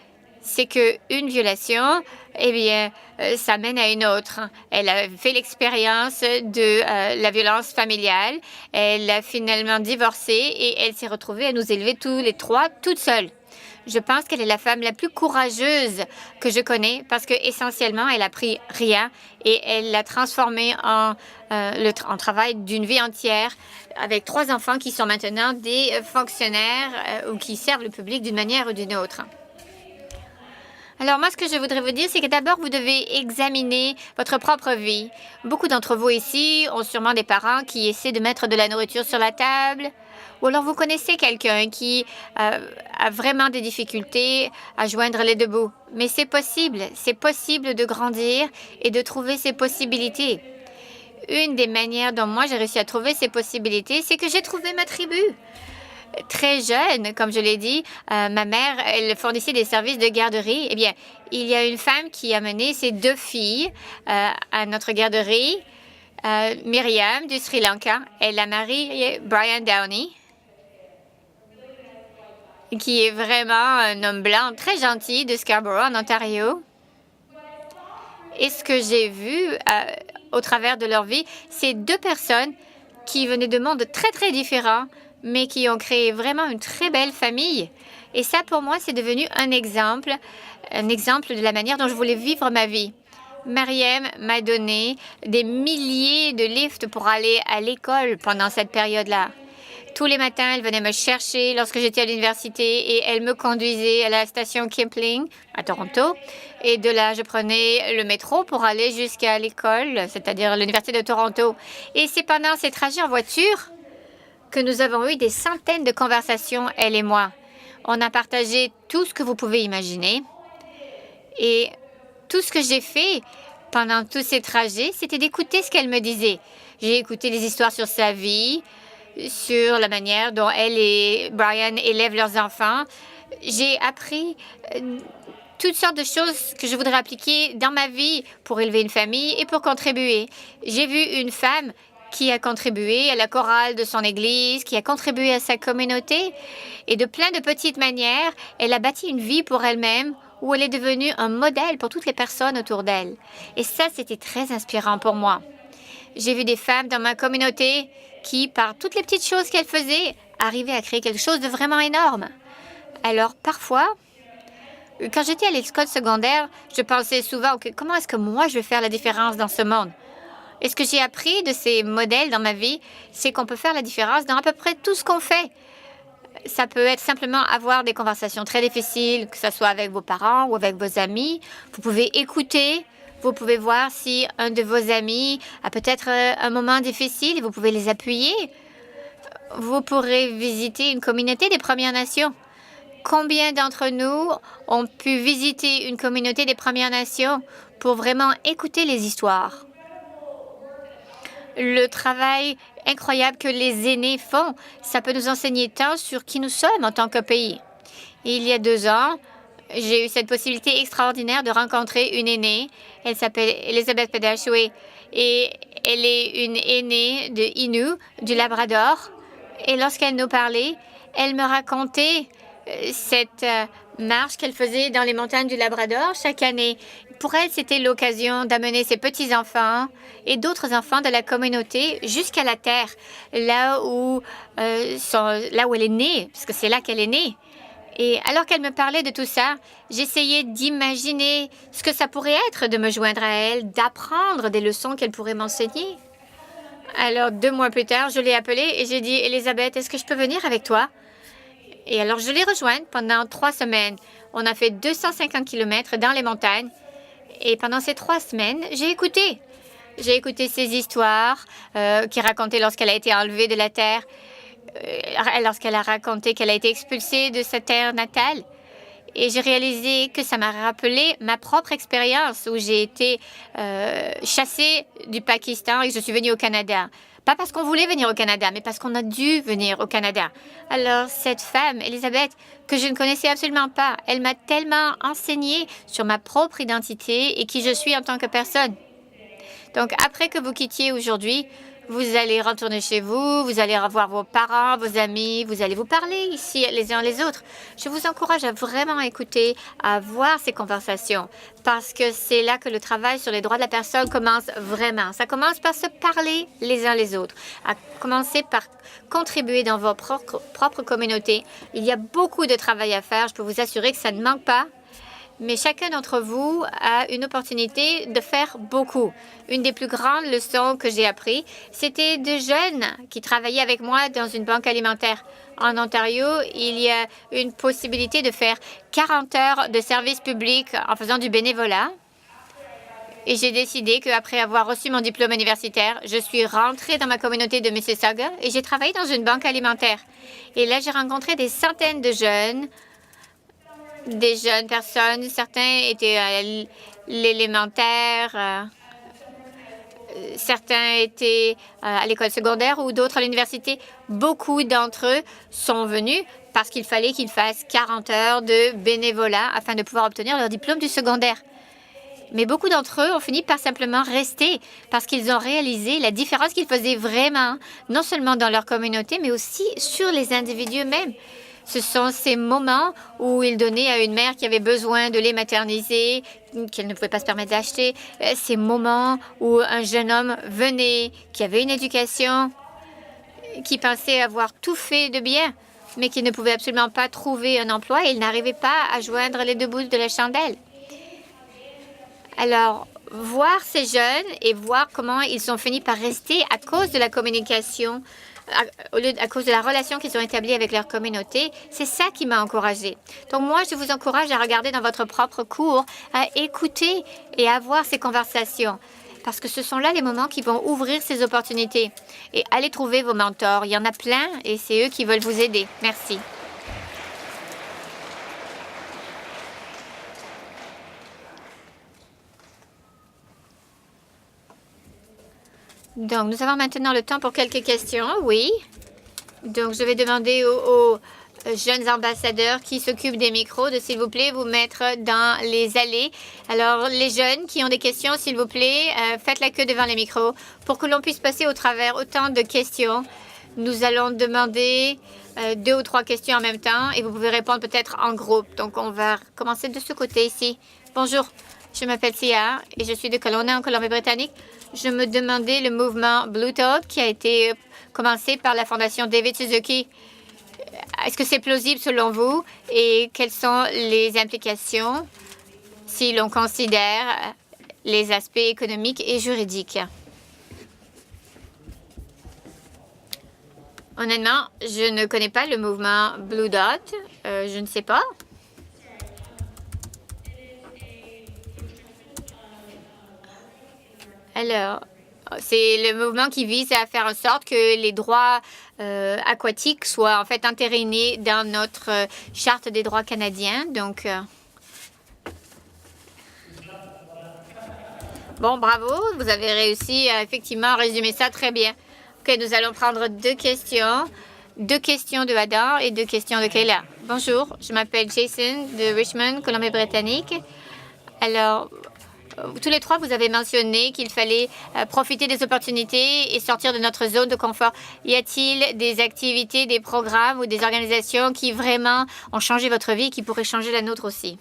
c'est qu'une violation, eh bien, ça mène à une autre. Elle a fait l'expérience de la violence familiale. Elle a finalement divorcé et elle s'est retrouvée à nous élever tous les trois toute seule. Je pense qu'elle est la femme la plus courageuse que je connais parce que essentiellement, elle a pris rien et elle l'a transformé en travail d'une vie entière avec 3 enfants qui sont maintenant des fonctionnaires ou qui servent le public d'une manière ou d'une autre. Alors moi, ce que je voudrais vous dire, c'est que d'abord, vous devez examiner votre propre vie. Beaucoup d'entre vous ici ont sûrement des parents qui essaient de mettre de la nourriture sur la table. Ou alors vous connaissez quelqu'un qui a vraiment des difficultés à joindre les deux bouts. Mais c'est possible de grandir et de trouver ses possibilités. Une des manières dont moi j'ai réussi à trouver ces possibilités, c'est que j'ai trouvé ma tribu. Très jeune, comme je l'ai dit, ma mère, elle fournissait des services de garderie. Eh bien, il y a une femme qui a mené ses 2 filles à notre garderie, Myriam du Sri Lanka. Elle a marié Brian Downey, qui est vraiment un homme blanc très gentil de Scarborough, en Ontario. Et ce que j'ai vu au travers de leur vie, c'est 2 personnes qui venaient de mondes très, très différents, mais qui ont créé vraiment une très belle famille. Et ça, pour moi, c'est devenu un exemple de la manière dont je voulais vivre ma vie. Mariam m'a donné des milliers de lifts pour aller à l'école pendant cette période-là. Tous les matins, elle venait me chercher lorsque j'étais à l'université et elle me conduisait à la station Kipling à Toronto. Et de là, je prenais le métro pour aller jusqu'à l'école, c'est-à-dire l'Université de Toronto. Et c'est pendant ces trajets en voiture que nous avons eu des centaines de conversations, elle et moi. On a partagé tout ce que vous pouvez imaginer. Et tout ce que j'ai fait pendant tous ces trajets, c'était d'écouter ce qu'elle me disait. J'ai écouté les histoires sur sa vie, sur la manière dont elle et Brian élèvent leurs enfants. J'ai appris toutes sortes de choses que je voudrais appliquer dans ma vie pour élever une famille et pour contribuer. J'ai vu une femme qui a contribué à la chorale de son église, qui a contribué à sa communauté. Et de plein de petites manières, elle a bâti une vie pour elle-même où elle est devenue un modèle pour toutes les personnes autour d'elle. Et ça, c'était très inspirant pour moi. J'ai vu des femmes dans ma communauté qui, par toutes les petites choses qu'elles faisaient, arrivaient à créer quelque chose de vraiment énorme. Alors, parfois, quand j'étais à l'école secondaire, je pensais souvent, comment est-ce que moi, je vais faire la différence dans ce monde? Et ce que j'ai appris de ces modèles dans ma vie, c'est qu'on peut faire la différence dans à peu près tout ce qu'on fait. Ça peut être simplement avoir des conversations très difficiles, que ce soit avec vos parents ou avec vos amis. Vous pouvez écouter, vous pouvez voir si un de vos amis a peut-être un moment difficile et vous pouvez les appuyer. Vous pourrez visiter une communauté des Premières Nations. Combien d'entre nous ont pu visiter une communauté des Premières Nations pour vraiment écouter les histoires? Le travail incroyable que les aînés font, ça peut nous enseigner tant sur qui nous sommes en tant que pays. Il y a 2 ans, j'ai eu cette possibilité extraordinaire de rencontrer une aînée. Elle s'appelle Elizabeth Pedashwe et elle est une aînée de Innu, du Labrador. Et lorsqu'elle nous parlait, elle me racontait cette marche qu'elle faisait dans les montagnes du Labrador chaque année. Pour elle, c'était l'occasion d'amener ses petits-enfants et d'autres enfants de la communauté jusqu'à la terre, là où elle est née, parce que c'est là qu'elle est née. Et alors qu'elle me parlait de tout ça, j'essayais d'imaginer ce que ça pourrait être de me joindre à elle, d'apprendre des leçons qu'elle pourrait m'enseigner. Alors, 2 mois plus tard, je l'ai appelée et j'ai dit, « Elisabeth, est-ce que je peux venir avec toi? » Et alors, je l'ai rejointe pendant 3 semaines. On a fait 250 km dans les montagnes. Et pendant ces 3 semaines, j'ai écouté. J'ai écouté ses histoires qui racontaient lorsqu'elle a été enlevée de la terre, lorsqu'elle a raconté qu'elle a été expulsée de sa terre natale. Et j'ai réalisé que ça m'a rappelé ma propre expérience où j'ai été chassée du Pakistan et je suis venue au Canada. Pas parce qu'on voulait venir au Canada, mais parce qu'on a dû venir au Canada. Alors, cette femme, Elisabeth, que je ne connaissais absolument pas, elle m'a tellement enseigné sur ma propre identité et qui je suis en tant que personne. Donc, après que vous quittiez aujourd'hui, vous allez retourner chez vous, vous allez revoir vos parents, vos amis, vous allez vous parler ici les uns les autres. Je vous encourage à vraiment écouter, à voir ces conversations, parce que c'est là que le travail sur les droits de la personne commence vraiment. Ça commence par se parler les uns les autres, à commencer par contribuer dans vos propres communautés. Il y a beaucoup de travail à faire, je peux vous assurer que ça ne manque pas. Mais chacun d'entre vous a une opportunité de faire beaucoup. Une des plus grandes leçons que j'ai apprises, c'était de jeunes qui travaillaient avec moi dans une banque alimentaire. En Ontario, il y a une possibilité de faire 40 heures de service public en faisant du bénévolat. Et j'ai décidé qu'après avoir reçu mon diplôme universitaire, je suis rentrée dans ma communauté de Mississauga et j'ai travaillé dans une banque alimentaire. Et là, j'ai rencontré des centaines de jeunes, des jeunes personnes. Certains étaient à l'élémentaire, certains étaient à l'école secondaire ou d'autres à l'université. Beaucoup d'entre eux sont venus parce qu'il fallait qu'ils fassent 40 heures de bénévolat afin de pouvoir obtenir leur diplôme du secondaire. Mais beaucoup d'entre eux ont fini par simplement rester parce qu'ils ont réalisé la différence qu'ils faisaient vraiment, non seulement dans leur communauté, mais aussi sur les individus eux-mêmes. Ce sont ces moments où ils donnaient à une mère qui avait besoin de lait maternisé, qu'elle ne pouvait pas se permettre d'acheter. Ces moments où un jeune homme venait, qui avait une éducation, qui pensait avoir tout fait de bien, mais qui ne pouvait absolument pas trouver un emploi et il n'arrivait pas à joindre les deux bouts de la chandelle. Alors, voir ces jeunes et voir comment ils ont fini par rester à cause de la communication, à cause de la relation qu'ils ont établie avec leur communauté, c'est ça qui m'a encouragée. Donc moi, je vous encourage à regarder dans votre propre cours, à écouter et à avoir ces conversations. Parce que ce sont là les moments qui vont ouvrir ces opportunités. Et allez trouver vos mentors. Il y en a plein et c'est eux qui veulent vous aider. Merci. Donc, nous avons maintenant le temps pour quelques questions. Oui. Donc, je vais demander aux jeunes ambassadeurs qui s'occupent des micros de, s'il vous plaît, vous mettre dans les allées. Alors, les jeunes qui ont des questions, s'il vous plaît, faites la queue devant les micros pour que l'on puisse passer au travers autant de questions. Nous allons demander 2 ou 3 questions en même temps et vous pouvez répondre peut-être en groupe. Donc, on va commencer de ce côté ici. Bonjour, je m'appelle Sia et je suis de Kelowna, en Colombie-Britannique. Je me demandais le mouvement Blue Toad qui a été commencé par la Fondation David Suzuki. Est-ce que c'est plausible selon vous et quelles sont les implications si l'on considère les aspects économiques et juridiques? Honnêtement, je ne connais pas le mouvement Blue Dot. Je ne sais pas. Alors, c'est le mouvement qui vise à faire en sorte que les droits aquatiques soient en fait entérinés dans notre charte des droits canadiens. Donc, bon, bravo, vous avez réussi à effectivement résumer ça très bien. OK, nous allons prendre 2 questions. 2 questions de Adam et 2 questions de Kayla. Bonjour, je m'appelle Jason de Richmond, Colombie-Britannique. Alors, tous les 3, vous avez mentionné qu'il fallait profiter des opportunités et sortir de notre zone de confort. Y a-t-il des activités, des programmes ou des organisations qui vraiment ont changé votre vie et qui pourraient changer la nôtre aussi?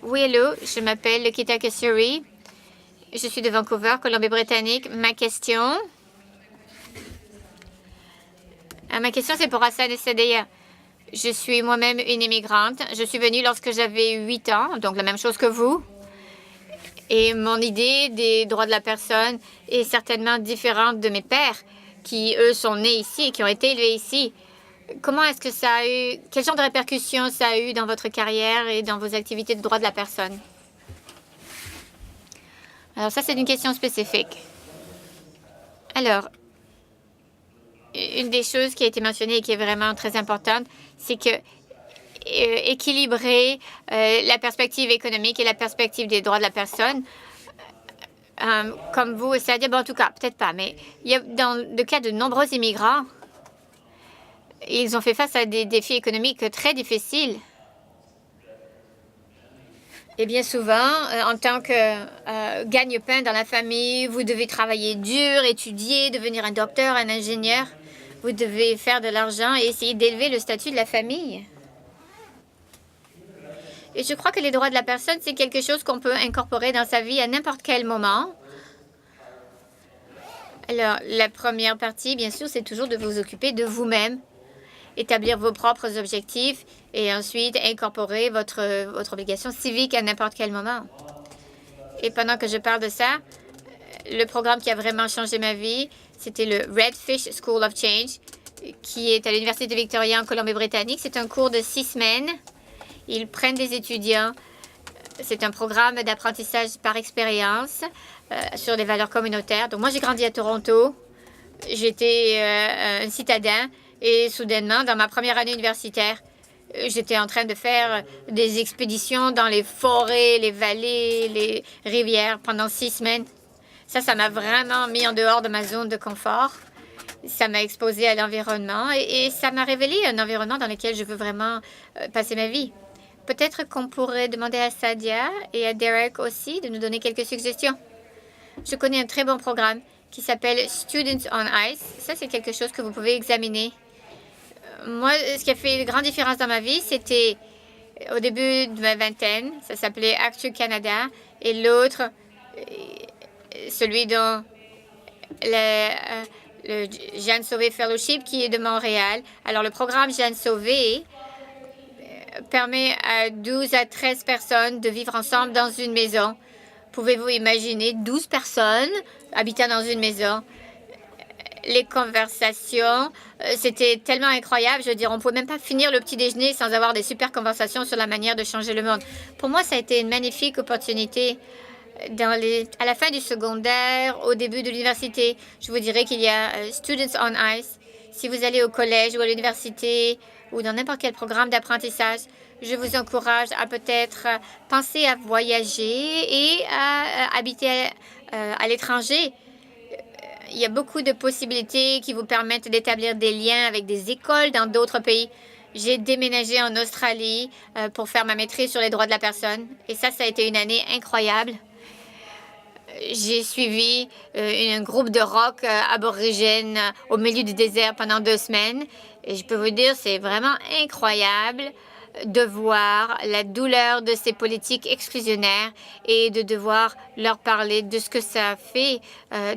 Oui, hello, je m'appelle Lekita Kassuri. Je suis de Vancouver, Colombie-Britannique. Ma question, c'est pour Hassan et Sadeya. Je suis moi-même une immigrante. Je suis venue lorsque j'avais 8 ans, donc la même chose que vous. Et mon idée des droits de la personne est certainement différente de mes pères, qui, eux, sont nés ici et qui ont été élevés ici. Comment est-ce que ça a eu... Quel genre de répercussions ça a eu dans votre carrière et dans vos activités de droits de la personne? Alors ça, c'est une question spécifique. Alors, une des choses qui a été mentionnée et qui est vraiment très importante, c'est que équilibrer la perspective économique et la perspective des droits de la personne, comme vous, c'est-à-dire, bon, en tout cas, peut-être pas, mais il y a dans le cas de nombreux immigrants, ils ont fait face à des défis économiques très difficiles. Et bien souvent, en tant que gagne-pain dans la famille, vous devez travailler dur, étudier, devenir un docteur, un ingénieur. Vous devez faire de l'argent et essayer d'élever le statut de la famille. Et je crois que les droits de la personne, c'est quelque chose qu'on peut incorporer dans sa vie à n'importe quel moment. Alors, la première partie, bien sûr, c'est toujours de vous occuper de vous-même, établir vos propres objectifs et ensuite incorporer votre obligation civique à n'importe quel moment. Et pendant que je parle de ça, le programme qui a vraiment changé ma vie, c'était le Redfish School of Change, qui est à l'Université de Victoria en Colombie-Britannique. C'est un cours de 6 semaines. Ils prennent des étudiants. C'est un programme d'apprentissage par expérience sur les valeurs communautaires. Donc moi, j'ai grandi à Toronto. J'étais un citadin et soudainement, dans ma première année universitaire, j'étais en train de faire des expéditions dans les forêts, les vallées, les rivières pendant 6 semaines. Ça m'a vraiment mis en dehors de ma zone de confort. Ça m'a exposé à l'environnement et ça m'a révélé un environnement dans lequel je veux vraiment passer ma vie. Peut-être qu'on pourrait demander à Sadia et à Derek aussi de nous donner quelques suggestions. Je connais un très bon programme qui s'appelle Students on Ice. Ça, c'est quelque chose que vous pouvez examiner. Moi, ce qui a fait une grande différence dans ma vie, c'était au début de ma vingtaine. Ça s'appelait Actu Canada. Et l'autre, celui dont le Jeanne Sauvé Fellowship, qui est de Montréal. Alors, le programme Jeanne Sauvé permet à 12 à 13 personnes de vivre ensemble dans une maison. Pouvez-vous imaginer 12 personnes habitant dans une maison? Les conversations, c'était tellement incroyable. Je veux dire, on ne pouvait même pas finir le petit déjeuner sans avoir des super conversations sur la manière de changer le monde. Pour moi, ça a été une magnifique opportunité. À la fin du secondaire, au début de l'université, je vous dirais qu'il y a Students on Ice. Si vous allez au collège ou à l'université ou dans n'importe quel programme d'apprentissage, je vous encourage à peut-être penser à voyager et à habiter à l'étranger. Il y a beaucoup de possibilités qui vous permettent d'établir des liens avec des écoles dans d'autres pays. J'ai déménagé en Australie pour faire ma maîtrise sur les droits de la personne. Et ça a été une année incroyable. J'ai suivi un groupe de rock aborigène au milieu du désert pendant 2 semaines. Et je peux vous dire, c'est vraiment incroyable de voir la douleur de ces politiques exclusionnaires et de devoir leur parler de ce que ça fait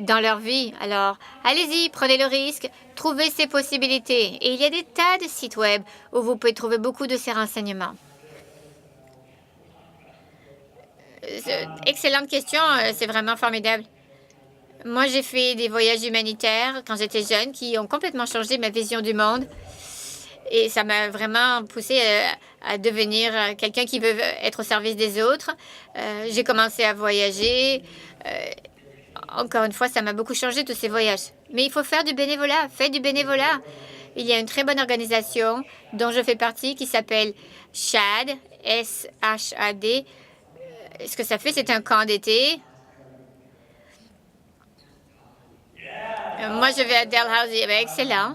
dans leur vie. Alors, allez-y, prenez le risque, trouvez ces possibilités. Et il y a des tas de sites web où vous pouvez trouver beaucoup de ces renseignements. Excellente question, c'est vraiment formidable. Moi, j'ai fait des voyages humanitaires quand j'étais jeune qui ont complètement changé ma vision du monde. Et ça m'a vraiment poussé à devenir quelqu'un qui veut être au service des autres. J'ai commencé à voyager. Encore une fois, ça m'a beaucoup changé, tous ces voyages. Mais il faut faire du bénévolat. Faites du bénévolat. Il y a une très bonne organisation dont je fais partie qui s'appelle SHAD, S-H-A-D. Ce que ça fait, c'est un camp d'été. Moi, je vais à Dalhousie. Excellent.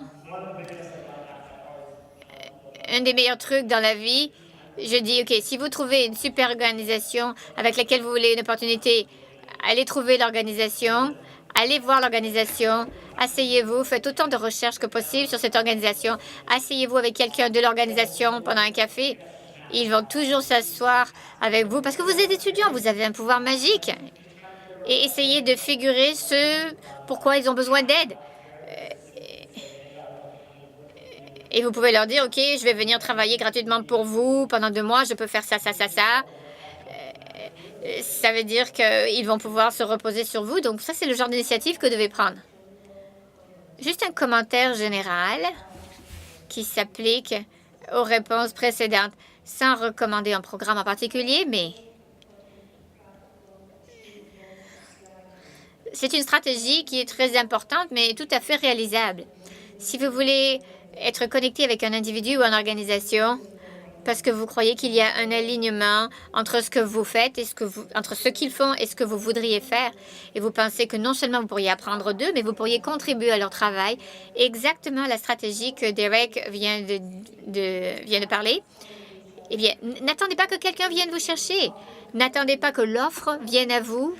Un des meilleurs trucs dans la vie, je dis, OK, si vous trouvez une super organisation avec laquelle vous voulez une opportunité, allez trouver l'organisation, allez voir l'organisation, asseyez-vous, faites autant de recherches que possible sur cette organisation, asseyez-vous avec quelqu'un de l'organisation pendant un café. Ils vont toujours s'asseoir avec vous parce que vous êtes étudiant, vous avez un pouvoir magique. Et essayez de figurer ce pourquoi ils ont besoin d'aide. Et vous pouvez leur dire, OK, je vais venir travailler gratuitement pour vous pendant 2 mois, je peux faire ça, ça, ça, ça. Ça veut dire qu'ils vont pouvoir se reposer sur vous. Donc ça, c'est le genre d'initiative que vous devez prendre. Juste un commentaire général qui s'applique aux réponses précédentes, sans recommander un programme en particulier, mais c'est une stratégie qui est très importante, mais tout à fait réalisable. Si vous voulez être connecté avec un individu ou une organisation parce que vous croyez qu'il y a un alignement entre ce que vous faites et entre ce qu'ils font et ce que vous voudriez faire. Et vous pensez que non seulement vous pourriez apprendre d'eux, mais vous pourriez contribuer à leur travail. Exactement la stratégie que Derek vient de parler. Eh bien, n'attendez pas que quelqu'un vienne vous chercher. N'attendez pas que l'offre vienne à vous.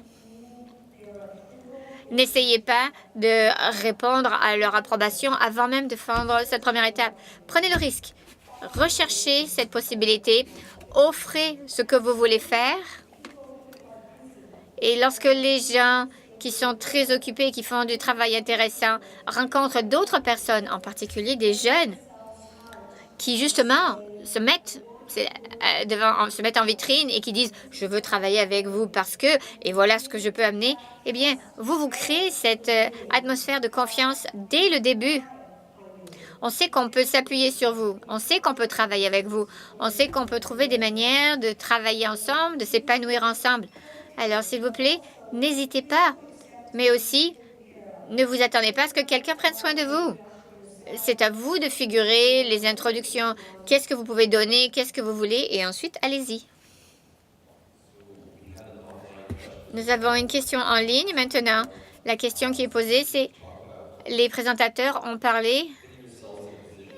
N'essayez pas de répondre à leur approbation avant même de faire cette première étape. Prenez le risque. Recherchez cette possibilité. Offrez ce que vous voulez faire. Et lorsque les gens qui sont très occupés, qui font du travail intéressant, rencontrent d'autres personnes, en particulier des jeunes, qui justement se mettent en vitrine et qui disent « je veux travailler avec vous parce que, et voilà ce que je peux amener », eh bien, vous créez cette atmosphère de confiance dès le début. On sait qu'on peut s'appuyer sur vous. On sait qu'on peut travailler avec vous. On sait qu'on peut trouver des manières de travailler ensemble, de s'épanouir ensemble. Alors, s'il vous plaît, n'hésitez pas. Mais aussi, ne vous attendez pas à ce que quelqu'un prenne soin de vous. C'est à vous de figurer les introductions. Qu'est-ce que vous pouvez donner? Qu'est-ce que vous voulez? Et ensuite, allez-y. Nous avons une question en ligne maintenant. La question qui est posée, c'est les présentateurs ont parlé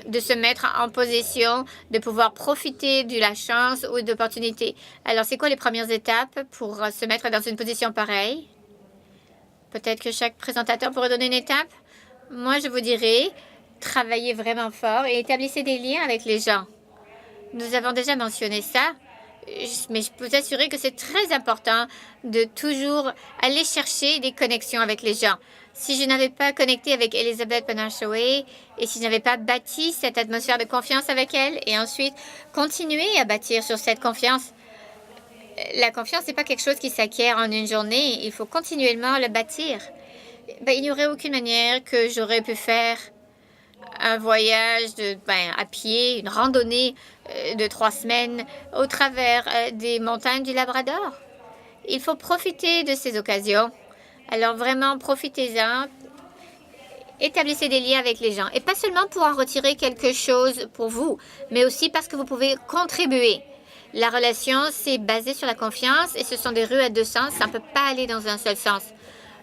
de se mettre en position de pouvoir profiter de la chance ou d'opportunité. Alors, c'est quoi les premières étapes pour se mettre dans une position pareille? Peut-être que chaque présentateur pourrait donner une étape. Moi, je vous dirais, travaillez vraiment fort et établissez des liens avec les gens. Nous avons déjà mentionné ça, mais je peux vous assurer que c'est très important de toujours aller chercher des connexions avec les gens. Si je n'avais pas connecté avec Elizabeth Banashaway et si je n'avais pas bâti cette atmosphère de confiance avec elle et ensuite continuer à bâtir sur cette confiance, la confiance n'est pas quelque chose qui s'acquiert en une journée. Il faut continuellement le bâtir. Il n'y aurait aucune manière que j'aurais pu faire un voyage à pied, une randonnée de 3 semaines au travers des montagnes du Labrador. Il faut profiter de ces occasions. Alors vraiment, profitez-en. Établissez des liens avec les gens. Et pas seulement pour en retirer quelque chose pour vous, mais aussi parce que vous pouvez contribuer. La relation, c'est basé sur la confiance et ce sont des rues à 2 sens. Ça ne peut pas aller dans un seul sens.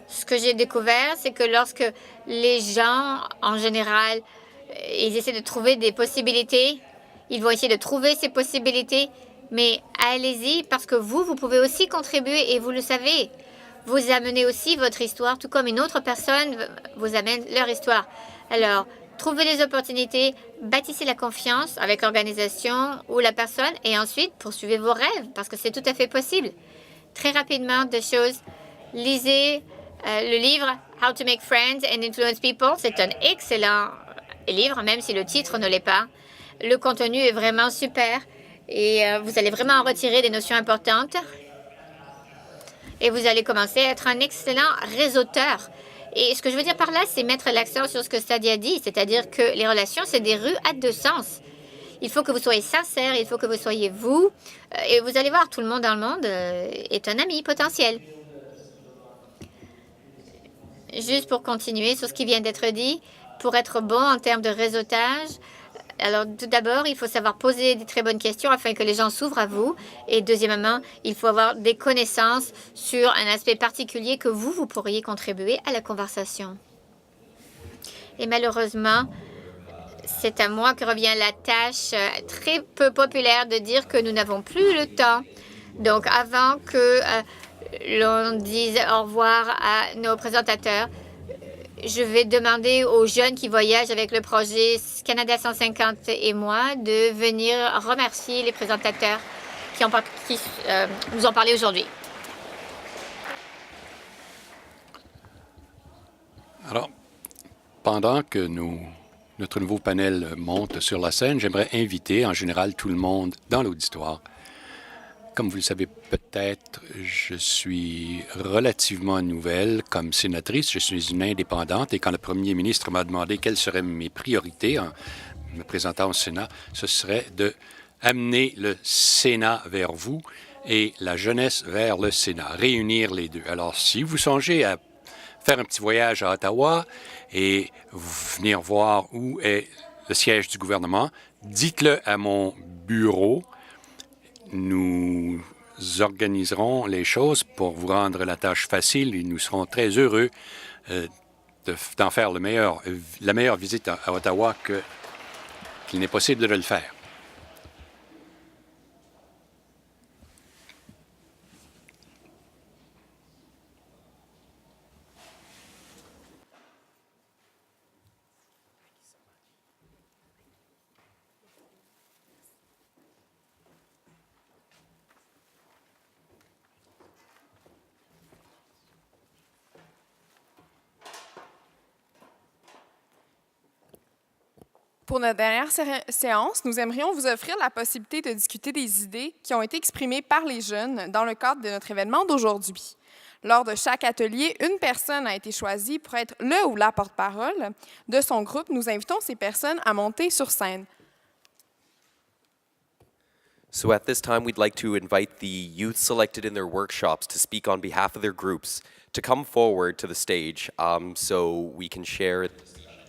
Ce que j'ai découvert, c'est que lorsque les gens, en général, ils essaient de trouver des possibilités, ils vont essayer de trouver ces possibilités, mais allez-y parce que vous pouvez aussi contribuer et vous le savez. Vous amenez aussi votre histoire, tout comme une autre personne vous amène leur histoire. Alors, trouvez les opportunités, bâtissez la confiance avec l'organisation ou la personne et ensuite poursuivez vos rêves parce que c'est tout à fait possible. Très rapidement, 2 choses. Lisez le livre « How to make friends and influence people ». C'est un excellent livre, même si le titre ne l'est pas. Le contenu est vraiment super et vous allez vraiment en retirer des notions importantes. Et vous allez commencer à être un excellent réseauteur. Et ce que je veux dire par là, c'est mettre l'accent sur ce que Sadia dit, c'est-à-dire que les relations, c'est des rues à 2 sens. Il faut que vous soyez sincère, il faut que vous soyez vous. Et vous allez voir, tout le monde dans le monde est un ami potentiel. Juste pour continuer sur ce qui vient d'être dit, pour être bon en termes de réseautage, alors tout d'abord, il faut savoir poser des très bonnes questions afin que les gens s'ouvrent à vous. Et deuxièmement, il faut avoir des connaissances sur un aspect particulier que vous pourriez contribuer à la conversation. Et malheureusement, c'est à moi que revient la tâche très peu populaire de dire que nous n'avons plus le temps. Donc, avant que l'on dise au revoir à nos présentateurs, je vais demander aux jeunes qui voyagent avec le projet Canada 150 et moi de venir remercier les présentateurs qui nous ont parlé aujourd'hui. Alors, pendant que notre nouveau panel monte sur la scène, j'aimerais inviter en général tout le monde dans l'auditoire. Comme vous le savez peut-être, je suis relativement nouvelle comme sénatrice. Je suis une indépendante et quand le premier ministre m'a demandé quelles seraient mes priorités en me présentant au Sénat, ce serait de amener le Sénat vers vous et la jeunesse vers le Sénat, réunir les deux. Alors, si vous songez à faire un petit voyage à Ottawa et venir voir où est le siège du gouvernement, dites-le à mon bureau. Nous organiserons les choses pour vous rendre la tâche facile et nous serons très heureux d'en faire la meilleure visite à Ottawa qu'il n'est possible de le faire. Pour notre dernière séance, nous aimerions vous offrir la possibilité de discuter des idées qui ont été exprimées par les jeunes dans le cadre de notre événement d'aujourd'hui. Lors de chaque atelier, une personne a été choisie pour être le ou la porte-parole de son groupe. Nous invitons ces personnes à monter sur scène. So at this time, we'd like to invite the youth selected in their workshops to speak on behalf of their groups to come forward to the stage so we can share.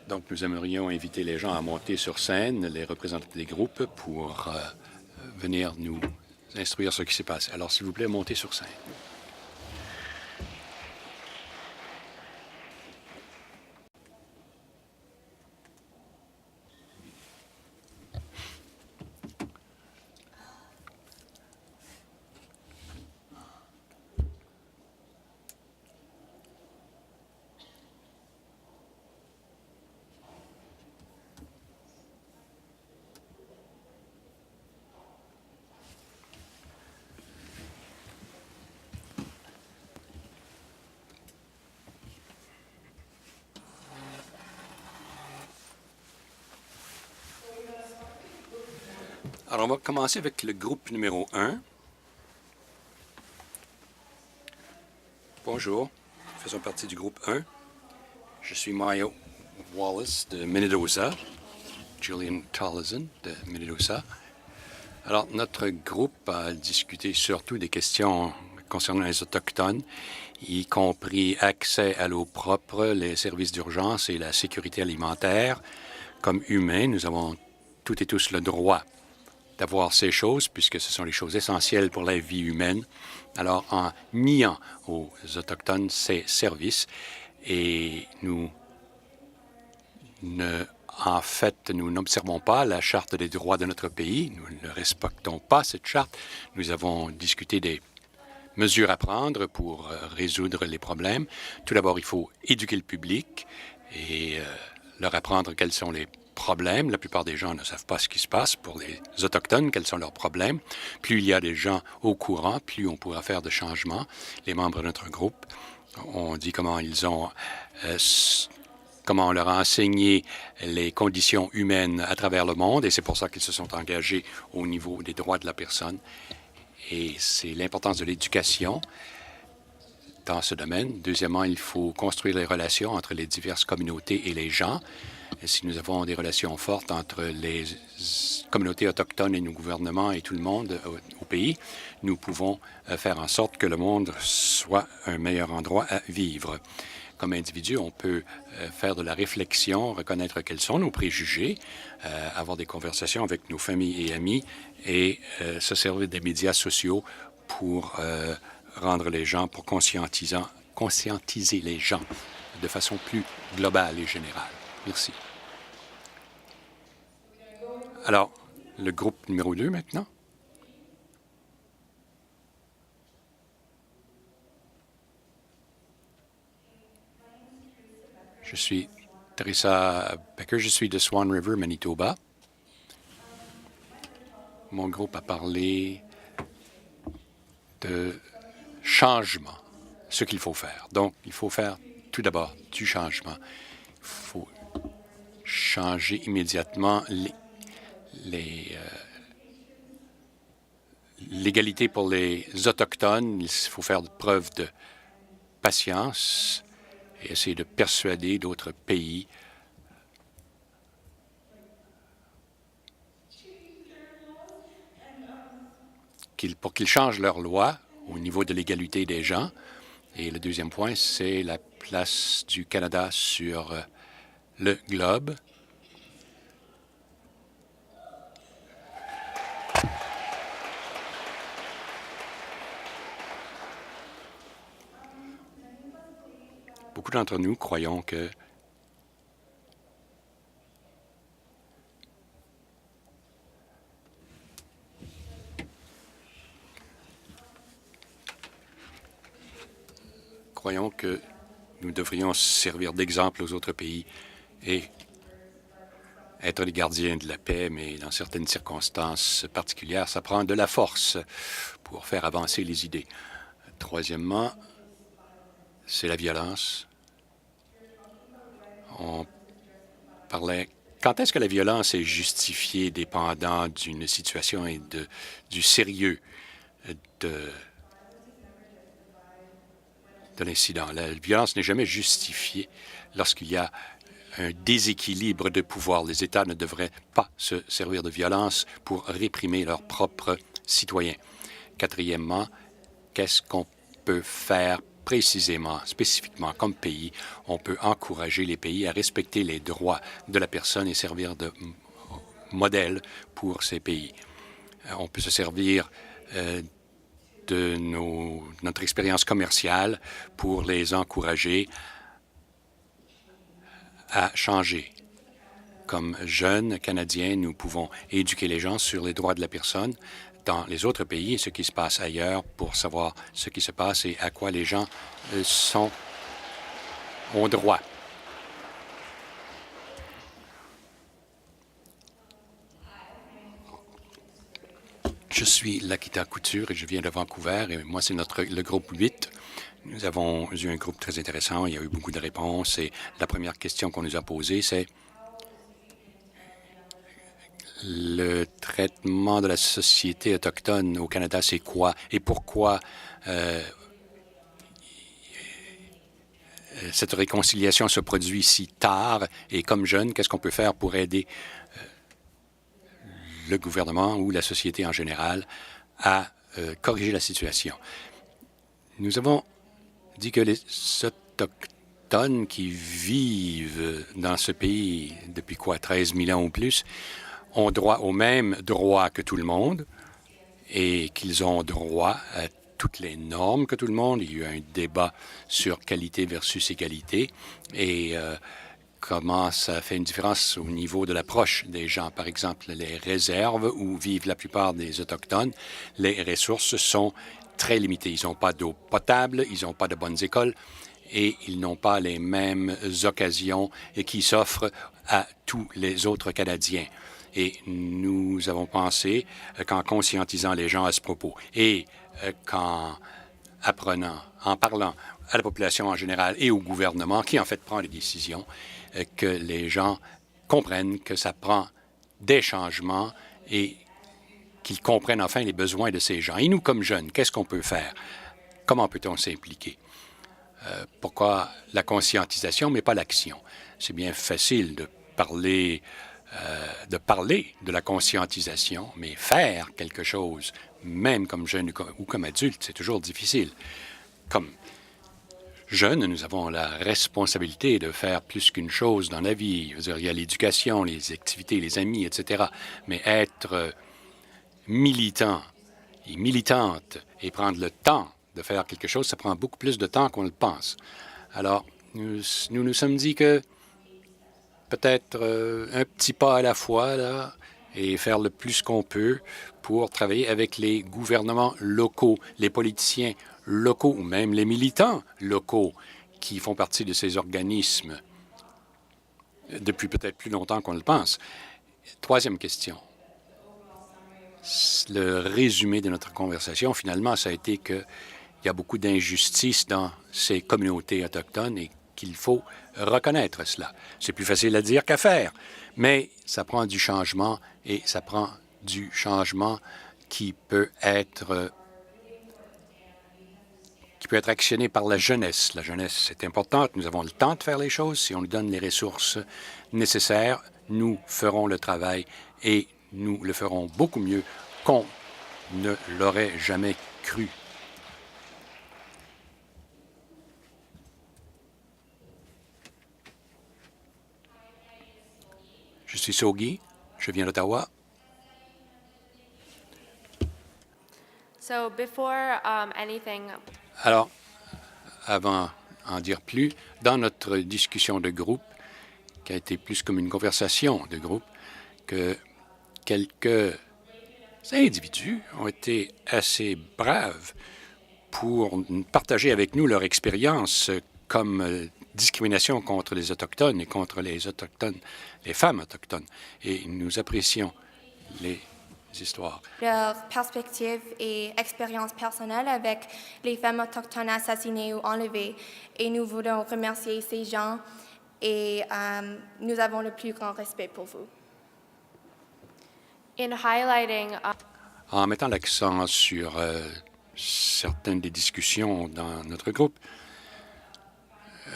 Donc, nous aimerions inviter les gens à monter sur scène, les représentants des groupes, pour venir nous instruire ce qui s'est passé. Alors, s'il vous plaît, montez sur scène. Alors, on va commencer avec le groupe numéro 1. Bonjour, faisons partie du groupe 1. Je suis Mario Wallace de Minnedosa, Julian Tollison de Minnedosa. Alors, notre groupe a discuté surtout des questions concernant les Autochtones, y compris accès à l'eau propre, les services d'urgence et la sécurité alimentaire. Comme humains, nous avons toutes et tous le droit d'avoir ces choses, puisque ce sont les choses essentielles pour la vie humaine. Alors, en niant aux Autochtones ces services, et nous n'observons pas la Charte des droits de notre pays, nous ne respectons pas cette charte. Nous avons discuté des mesures à prendre pour résoudre les problèmes. Tout d'abord, il faut éduquer le public et leur apprendre quels sont les problèmes. La plupart des gens ne savent pas ce qui se passe pour les Autochtones, quels sont leurs problèmes. Plus il y a des gens au courant, plus on pourra faire de changements. Les membres de notre groupe ont dit comment on leur a enseigné les conditions humaines à travers le monde, et c'est pour ça qu'ils se sont engagés au niveau des droits de la personne. Et c'est l'importance de l'éducation dans ce domaine. Deuxièmement, il faut construire les relations entre les diverses communautés et les gens. Et si nous avons des relations fortes entre les communautés autochtones et nos gouvernements et tout le monde au pays, nous pouvons faire en sorte que le monde soit un meilleur endroit à vivre. Comme individu, on peut faire de la réflexion, reconnaître quels sont nos préjugés, avoir des conversations avec nos familles et amis et se servir des médias sociaux pour rendre les gens, pour conscientiser les gens de façon plus globale et générale. Merci. Alors, le groupe numéro 2 maintenant. Je suis Teresa Becker, je suis de Swan River, Manitoba. Mon groupe a parlé de changement, ce qu'il faut faire. Donc, il faut faire tout d'abord du changement. Il faut changer immédiatement l'égalité pour les Autochtones. Il faut faire preuve de patience et essayer de persuader d'autres pays pour qu'ils changent leurs lois au niveau de l'égalité des gens. Et le deuxième point, c'est la place du Canada sur le globe. Beaucoup d'entre nous croyons que nous devrions servir d'exemple aux autres pays et être les gardiens de la paix, mais dans certaines circonstances particulières, ça prend de la force pour faire avancer les idées. Troisièmement, c'est la violence. On parlait Quand est-ce que la violence est justifiée dépendant d'une situation et du sérieux de l'incident? La violence n'est jamais justifiée lorsqu'il y a un déséquilibre de pouvoir. Les États ne devraient pas se servir de violence pour réprimer leurs propres citoyens. Quatrièmement, qu'est-ce qu'on peut faire précisément, spécifiquement comme pays? On peut encourager les pays à respecter les droits de la personne et servir de modèle pour ces pays. On peut se servir de notre expérience commerciale pour les encourager à changer. Comme jeunes Canadiens, nous pouvons éduquer les gens sur les droits de la personne dans les autres pays et ce qui se passe ailleurs pour savoir ce qui se passe et à quoi les gens ont droit. Je suis Lakita Couture et je viens de Vancouver et moi c'est le groupe 8. Nous avons eu un groupe très intéressant, il y a eu beaucoup de réponses et la première question qu'on nous a posée c'est le traitement de la société autochtone au Canada, c'est quoi et pourquoi cette réconciliation se produit si tard et comme jeune, qu'est-ce qu'on peut faire pour aider le gouvernement ou la société en général à corriger la situation? Nous avons dit que les Autochtones qui vivent dans ce pays depuis 13 000 ans ou plus, ont droit aux mêmes droits que tout le monde et qu'ils ont droit à toutes les normes que tout le monde. Il y a eu un débat sur qualité versus égalité et comment ça fait une différence au niveau de l'approche des gens. Par exemple, les réserves où vivent la plupart des Autochtones, les ressources sont très limitées. Ils n'ont pas d'eau potable, ils n'ont pas de bonnes écoles et ils n'ont pas les mêmes occasions et qui s'offrent à tous les autres Canadiens. Et nous avons pensé qu'en conscientisant les gens à ce propos et en parlant à la population en général et au gouvernement, qui en fait prend les décisions, que les gens comprennent que ça prend des changements et qu'ils comprennent enfin les besoins de ces gens. Et nous, comme jeunes, qu'est-ce qu'on peut faire? Comment peut-on s'impliquer? Pourquoi la conscientisation, mais pas l'action? C'est bien facile de parler de la conscientisation, mais faire quelque chose, même comme jeune ou comme adulte, c'est toujours difficile. Comme jeunes, nous avons la responsabilité de faire plus qu'une chose dans la vie. Je veux dire, il y a l'éducation, les activités, les amis, etc. Mais être militant et militante et prendre le temps de faire quelque chose, ça prend beaucoup plus de temps qu'on le pense. Alors, nous nous sommes dit que peut-être un petit pas à la fois, là, et faire le plus qu'on peut pour travailler avec les gouvernements locaux, les politiciens locaux ou même les militants locaux qui font partie de ces organismes depuis peut-être plus longtemps qu'on le pense. Troisième question. Le résumé de notre conversation, finalement, ça a été qu'il y a beaucoup d'injustices dans ces communautés autochtones et qu'il faut reconnaître cela. C'est plus facile à dire qu'à faire, mais ça prend du changement et ça prend du changement qui peut être actionné par la jeunesse. La jeunesse est importante. Nous avons le temps de faire les choses. Si on nous donne les ressources nécessaires, nous ferons le travail et nous le ferons beaucoup mieux qu'on ne l'aurait jamais cru. Je suis Sogi, je viens d'Ottawa. So before anything. Alors, avant d'en dire plus, dans notre discussion de groupe, qui a été plus comme une conversation de groupe, que quelques individus ont été assez braves pour partager avec nous leur expérience comme discrimination contre les Autochtones et contre les Autochtones, les femmes autochtones. Et nous apprécions les histoires. Leur perspective et expérience personnelle avec les femmes autochtones assassinées ou enlevées. Et nous voulons remercier ces gens et nous avons le plus grand respect pour vous. In highlighting En mettant l'accent sur certaines des discussions dans notre groupe,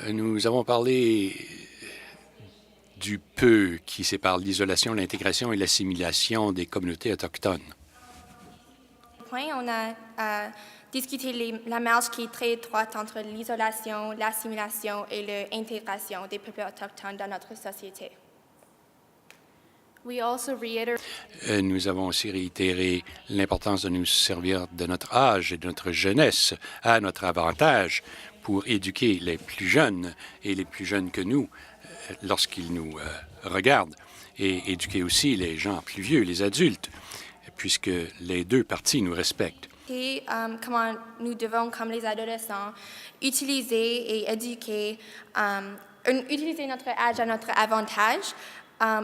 nous avons parlé du peu qui sépare l'isolation, l'intégration et l'assimilation des communautés autochtones. On a discuté la marge qui est très étroite entre l'isolation, l'assimilation et l'intégration des peuples autochtones dans notre société. we also reiterate Nous avons aussi réitéré l'importance de nous servir de notre âge et de notre jeunesse à notre avantage pour éduquer les plus jeunes et les plus jeunes que nous lorsqu'ils nous regardent, et éduquer aussi les gens plus vieux, les adultes, puisque les deux parties nous respectent. Et comment nous devons, comme les adolescents, utiliser et éduquer, utiliser notre âge à notre avantage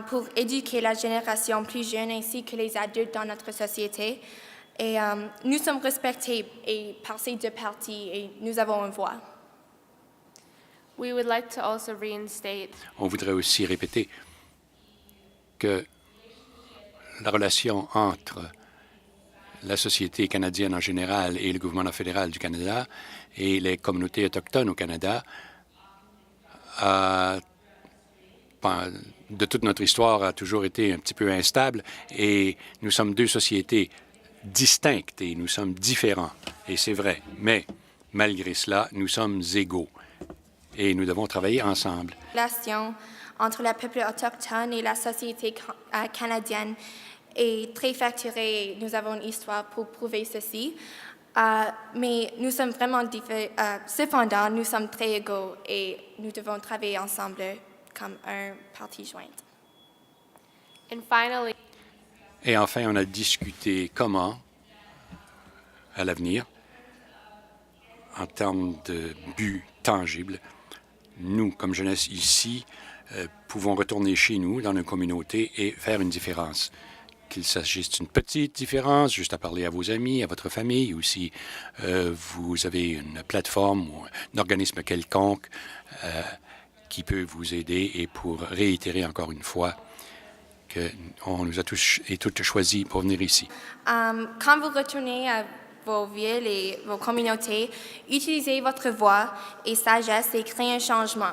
pour éduquer la génération plus jeune ainsi que les adultes dans notre société. Et nous sommes respectés par ces deux parties et nous avons une voix. we would like to also reinstate On voudrait aussi répéter que la relation entre la société canadienne en général et le gouvernement fédéral du Canada et les communautés autochtones au Canada, de toute notre histoire, a toujours été un petit peu instable, et nous sommes deux sociétés distinctes et nous sommes différents, et c'est vrai. Mais malgré cela, nous sommes égaux et nous devons travailler ensemble. La relation entre le peuple autochtone et la société canadienne est très facturée. Nous avons une histoire pour prouver ceci. Mais nous sommes vraiment différents. Cependant, nous sommes très égaux et nous devons travailler ensemble comme un parti jointe. and finally Et enfin, on a discuté comment, à l'avenir, en termes de but tangible, nous, comme jeunesse ici, pouvons retourner chez nous, dans nos communautés, et faire une différence. Qu'il s'agisse d'une petite différence, juste à parler à vos amis, à votre famille, ou si vous avez une plateforme ou un organisme quelconque qui peut vous aider, et pour réitérer encore une fois qu'on nous a tous et toutes choisis pour venir ici. Quand vous retournez à vos villes et vos communautés, utilisez votre voix et sagesse et créez un changement.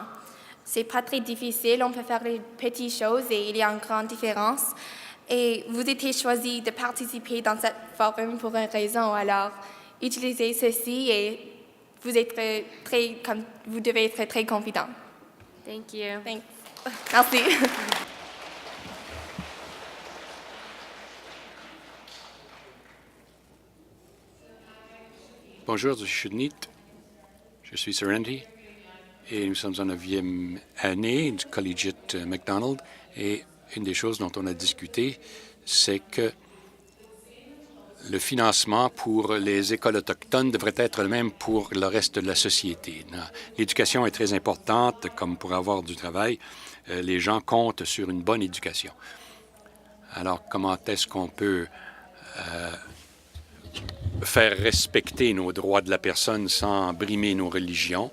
C'est pas très difficile, on peut faire les petites choses et il y a une grande différence. Et vous êtes choisi de participer dans cette forum pour une raison, alors utilisez ceci et vous devez être très confident. thank you. Thanks. Merci. Bonjour, je suis Chudnit. Je suis Serenity. Et nous sommes en 9e année du Collegiate McDonald. Et une des choses dont on a discuté, c'est que le financement pour les écoles autochtones devrait être le même pour le reste de la société. L'éducation est très importante, comme pour avoir du travail. Les gens comptent sur une bonne éducation. Alors, comment est-ce qu'on peut faire respecter nos droits de la personne sans brimer nos religions?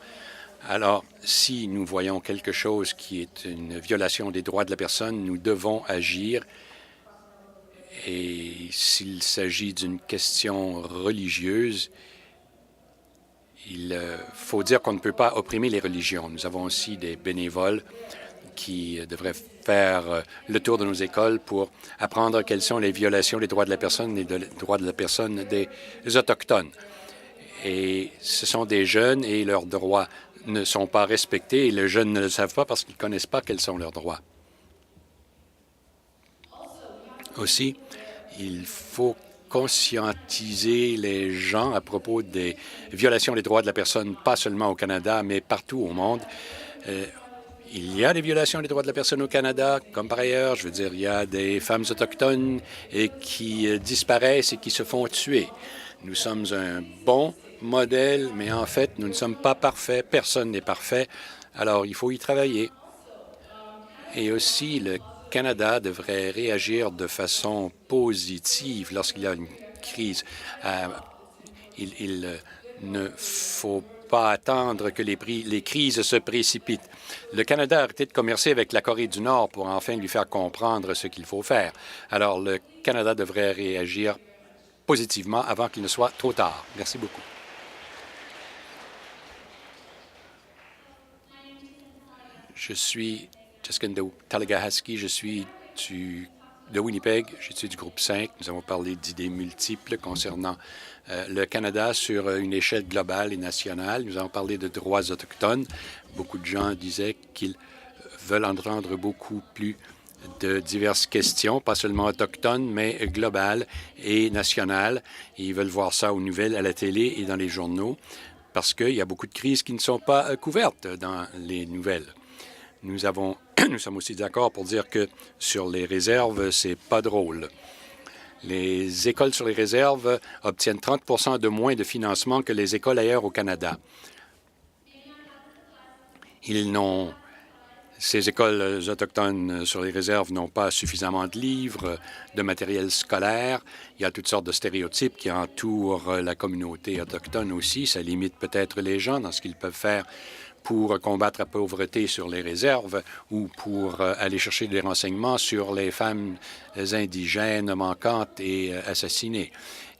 Alors, si nous voyons quelque chose qui est une violation des droits de la personne, nous devons agir. Et s'il s'agit d'une question religieuse, il faut dire qu'on ne peut pas opprimer les religions. Nous avons aussi des bénévoles qui devraient faire le tour de nos écoles pour apprendre quelles sont les violations des droits de la personne et des droits de la personne des Autochtones. Et ce sont des jeunes et leurs droits ne sont pas respectés, et les jeunes ne le savent pas parce qu'ils ne connaissent pas quels sont leurs droits. Aussi, il faut conscientiser les gens à propos des violations des droits de la personne, pas seulement au Canada, mais partout au monde. Il y a des violations des droits de la personne au Canada, comme par ailleurs. Je veux dire, il y a des femmes autochtones qui disparaissent et qui se font tuer. Nous sommes un bon modèle, mais en fait, nous ne sommes pas parfaits. Personne n'est parfait. Alors, il faut y travailler. Et aussi, le Canada devrait réagir de façon positive lorsqu'il y a une crise. Il ne faut pas attendre que les crises se précipitent. Le Canada a arrêté de commercer avec la Corée du Nord pour enfin lui faire comprendre ce qu'il faut faire. Alors, le Canada devrait réagir positivement avant qu'il ne soit trop tard. Merci beaucoup. Je suis Jaskindo Talagahaski, je suis de Winnipeg, je suis du groupe 5. Nous avons parlé d'idées multiples concernant le Canada sur une échelle globale et nationale. Nous avons parlé de droits autochtones. Beaucoup de gens disaient qu'ils veulent entendre beaucoup plus de diverses questions, pas seulement autochtones, mais globales et nationales. Et ils veulent voir ça aux nouvelles, à la télé et dans les journaux, parce qu'il y a beaucoup de crises qui ne sont pas couvertes dans les nouvelles. Nous sommes aussi d'accord pour dire que sur les réserves, c'est pas drôle. Les écoles sur les réserves obtiennent 30 de moins de financement que les écoles ailleurs au Canada. Ces écoles autochtones sur les réserves n'ont pas suffisamment de livres, de matériel scolaire. Il y a toutes sortes de stéréotypes qui entourent la communauté autochtone aussi. Ça limite peut-être les gens dans ce qu'ils peuvent faire pour combattre la pauvreté sur les réserves ou pour aller chercher des renseignements sur les femmes indigènes manquantes et assassinées.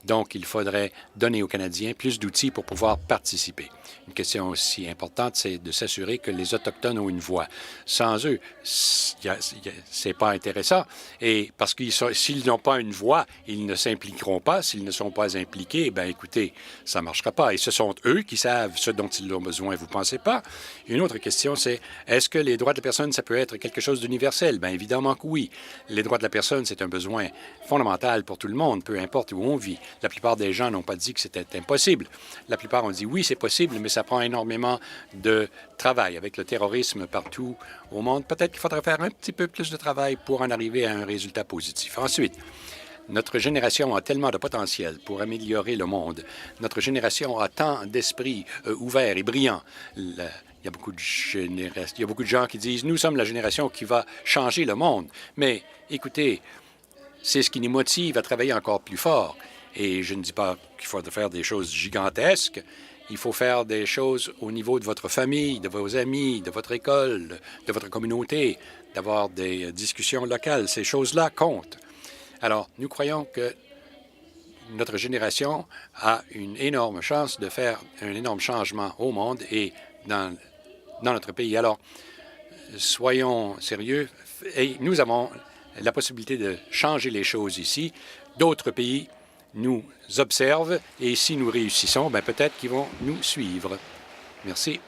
Donc, il faudrait donner aux Canadiens plus d'outils pour pouvoir participer. Une question aussi importante, c'est de s'assurer que les Autochtones ont une voix. Sans eux, c'est pas intéressant. Et parce qu'ils s'ils n'ont pas une voix, ils ne s'impliqueront pas. S'ils ne sont pas impliqués, bien, écoutez, ça ne marchera pas. Et ce sont eux qui savent ce dont ils ont besoin. Vous ne pensez pas? Une autre question, c'est est-ce que les droits de la personne, ça peut être quelque chose d'universel? Bien, évidemment que oui. Les droits de la personne, c'est un besoin fondamental pour tout le monde, peu importe où on vit. La plupart des gens n'ont pas dit que c'était impossible. La plupart ont dit oui, c'est possible, mais ça prend énormément de travail. Avec le terrorisme partout au monde, peut-être qu'il faudrait faire un petit peu plus de travail pour en arriver à un résultat positif. Ensuite, notre génération a tellement de potentiel pour améliorer le monde. Notre génération a tant d'esprit ouvert et brillant. Il y a beaucoup de gens qui disent « Nous sommes la génération qui va changer le monde ». Mais écoutez, c'est ce qui nous motive à travailler encore plus fort. Et je ne dis pas qu'il faut faire des choses gigantesques. Il faut faire des choses au niveau de votre famille, de vos amis, de votre école, de votre communauté, d'avoir des discussions locales. Ces choses-là comptent. Alors, nous croyons que notre génération a une énorme chance de faire un énorme changement au monde et dans notre pays. Alors, soyons sérieux. Et nous avons la possibilité de changer les choses ici. D'autres pays nous observent et si nous réussissons, bien, peut-être qu'ils vont nous suivre. Merci.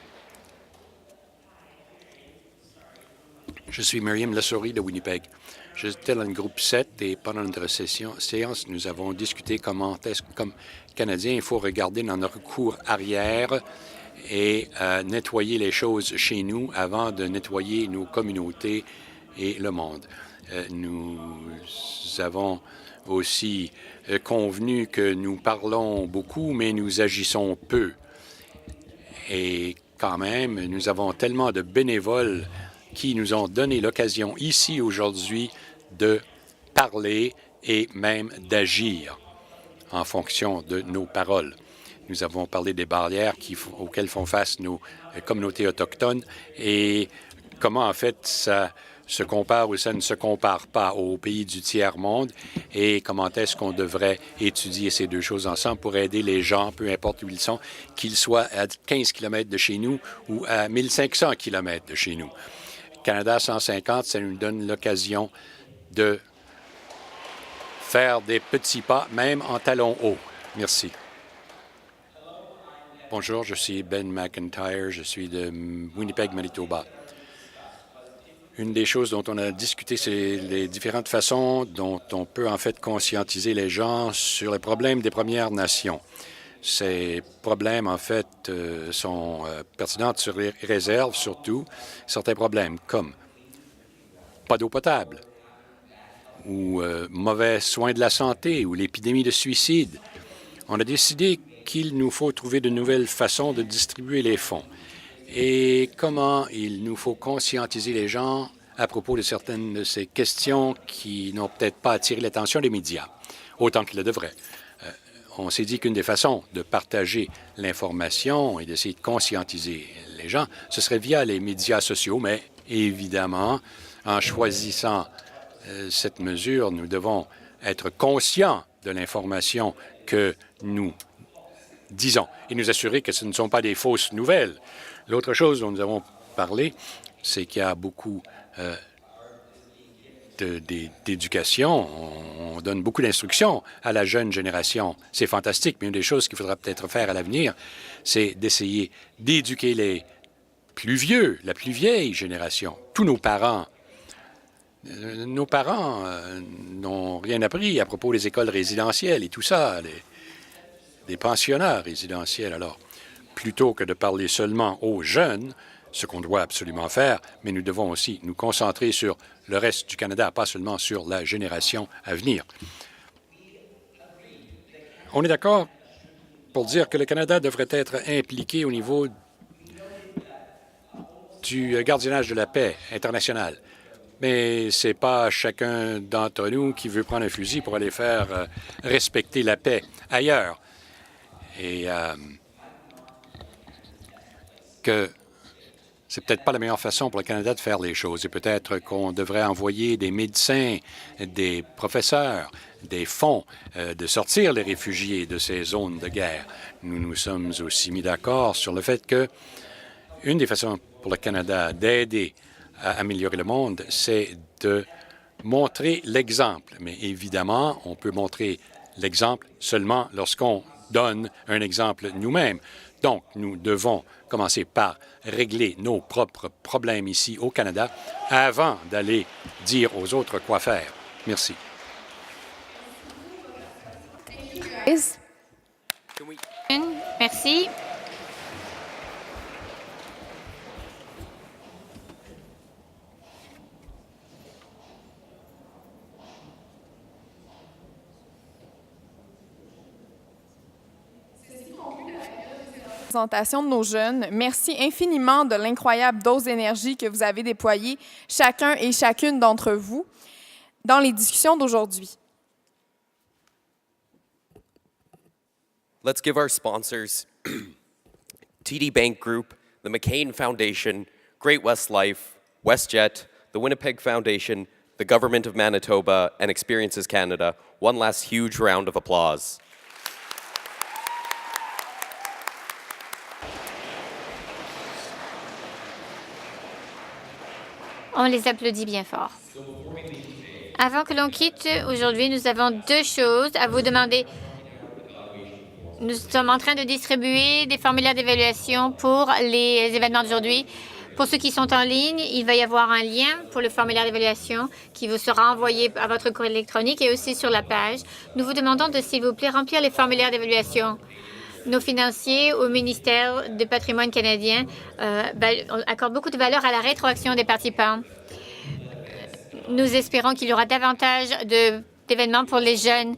Je suis Myriam Lesaury de Winnipeg. J'étais dans le groupe 7 et pendant notre séance, nous avons discuté comment est-ce que, comme Canadiens, il faut regarder dans notre cour arrière et nettoyer les choses chez nous avant de nettoyer nos communautés et le monde. Nous avons aussi convenu que nous parlons beaucoup, mais nous agissons peu. Et quand même, nous avons tellement de bénévoles qui nous ont donné l'occasion ici aujourd'hui de parler et même d'agir en fonction de nos paroles. Nous avons parlé des barrières auxquelles font face nos communautés autochtones et comment, en fait, ça se compare ou ça ne se compare pas aux pays du tiers-monde et comment est-ce qu'on devrait étudier ces deux choses ensemble pour aider les gens, peu importe où ils sont, qu'ils soient à 15 km de chez nous ou à 1500 km de chez nous. Canada 150, ça nous donne l'occasion de faire des petits pas, même en talons hauts. Merci. Bonjour, je suis Ben McIntyre, je suis de Winnipeg, Manitoba. Une des choses dont on a discuté, c'est les différentes façons dont on peut en fait conscientiser les gens sur les problèmes des Premières Nations. Ces problèmes, en fait, sont pertinents sur les réserves, surtout. Certains problèmes comme pas d'eau potable ou mauvais soins de la santé ou l'épidémie de suicide. On a décidé qu'il nous faut trouver de nouvelles façons de distribuer les fonds et comment il nous faut conscientiser les gens à propos de certaines de ces questions qui n'ont peut-être pas attiré l'attention des médias, autant qu'ils le devraient. on s'est dit qu'une des façons de partager l'information et d'essayer de conscientiser les gens, ce serait via les médias sociaux, mais évidemment, en choisissant cette mesure, nous devons être conscients de l'information que nous disons et nous assurer que ce ne sont pas des fausses nouvelles. L'autre chose dont nous avons parlé, c'est qu'il y a beaucoup d'éducation. On donne beaucoup d'instructions à la jeune génération. C'est fantastique, mais une des choses qu'il faudra peut-être faire à l'avenir, c'est d'essayer d'éduquer les plus vieux, la plus vieille génération, tous nos parents. Nos parents n'ont rien appris à propos des écoles résidentielles et tout ça, des pensionnats résidentiels. Alors, plutôt que de parler seulement aux jeunes, ce qu'on doit absolument faire, mais nous devons aussi nous concentrer sur le reste du Canada, pas seulement sur la génération à venir. On est d'accord pour dire que le Canada devrait être impliqué au niveau du gardiennage de la paix international. Mais ce n'est pas chacun d'entre nous qui veut prendre un fusil pour aller faire respecter la paix ailleurs. Et que c'est peut-être pas la meilleure façon pour le Canada de faire les choses. Et peut-être qu'on devrait envoyer des médecins, des professeurs, des fonds, de sortir les réfugiés de ces zones de guerre. Nous nous sommes aussi mis d'accord sur le fait que une des façons pour le Canada d'aider à améliorer le monde, c'est de montrer l'exemple. Mais évidemment, on peut montrer l'exemple seulement lorsqu'on donne un exemple nous-mêmes. Donc, nous devons commencer par régler nos propres problèmes ici au Canada avant d'aller dire aux autres quoi faire. Merci. Merci. Présentation de nos jeunes. Merci infiniment de l'incroyable dose d'énergie que vous avez déployée, chacun et chacune d'entre vous, dans les discussions d'aujourd'hui. Let's give our sponsors, TD Bank Group, the McCain Foundation, Great West Life, WestJet, the Winnipeg Foundation, the Government of Manitoba, and Experiences Canada, one last huge round of applause. On les applaudit bien fort. Avant que l'on quitte aujourd'hui, nous avons deux choses à vous demander. Nous sommes en train de distribuer des formulaires d'évaluation pour les événements d'aujourd'hui. Pour ceux qui sont en ligne, il va y avoir un lien pour le formulaire d'évaluation qui vous sera envoyé à votre courriel électronique et aussi sur la page. Nous vous demandons de, s'il vous plaît, remplir les formulaires d'évaluation. Nos financiers au ministère du patrimoine canadien accordent beaucoup de valeur à la rétroaction des participants. Nous espérons qu'il y aura davantage d'événements pour les jeunes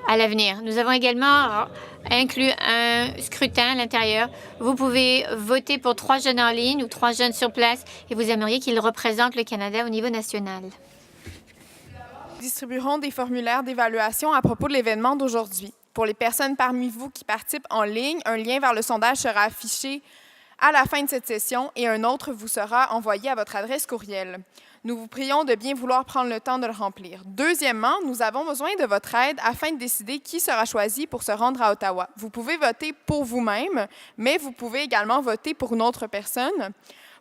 à l'avenir. Nous avons également inclus un scrutin à l'intérieur. Vous pouvez voter pour 3 jeunes en ligne ou 3 jeunes sur place et vous aimeriez qu'ils représentent le Canada au niveau national. Nous distribuerons des formulaires d'évaluation à propos de l'événement d'aujourd'hui. Pour les personnes parmi vous qui participent en ligne, un lien vers le sondage sera affiché à la fin de cette session et un autre vous sera envoyé à votre adresse courriel. Nous vous prions de bien vouloir prendre le temps de le remplir. Deuxièmement, nous avons besoin de votre aide afin de décider qui sera choisi pour se rendre à Ottawa. Vous pouvez voter pour vous-même, mais vous pouvez également voter pour une autre personne.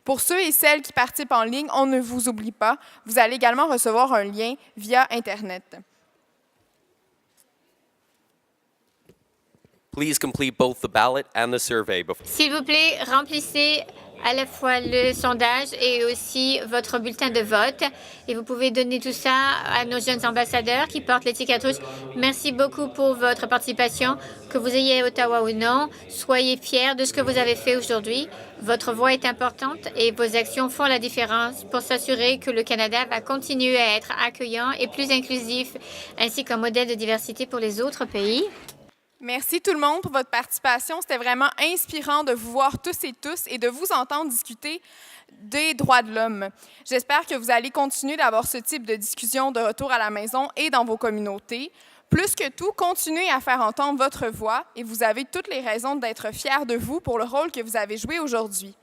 Pour ceux et celles qui participent en ligne, on ne vous oublie pas. Vous allez également recevoir un lien via Internet. Please complete both the ballot and the survey before. S'il vous plaît, remplissez à la fois le sondage et aussi votre bulletin de vote. Et vous pouvez donner tout ça à nos jeunes ambassadeurs qui portent l'étiquette rouge. Merci beaucoup pour votre participation. Que vous ayez à Ottawa ou non, soyez fiers de ce que vous avez fait aujourd'hui. Votre voix est importante et vos actions font la différence pour s'assurer que le Canada va continuer à être accueillant et plus inclusif, ainsi qu'un modèle de diversité pour les autres pays. Merci tout le monde pour votre participation. C'était vraiment inspirant de vous voir tous et de vous entendre discuter des droits de l'homme. J'espère que vous allez continuer d'avoir ce type de discussion de retour à la maison et dans vos communautés. Plus que tout, continuez à faire entendre votre voix et vous avez toutes les raisons d'être fiers de vous pour le rôle que vous avez joué aujourd'hui.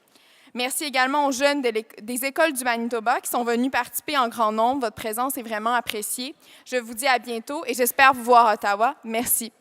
Merci également aux jeunes des écoles du Manitoba qui sont venus participer en grand nombre. Votre présence est vraiment appréciée. Je vous dis à bientôt et j'espère vous voir à Ottawa. Merci.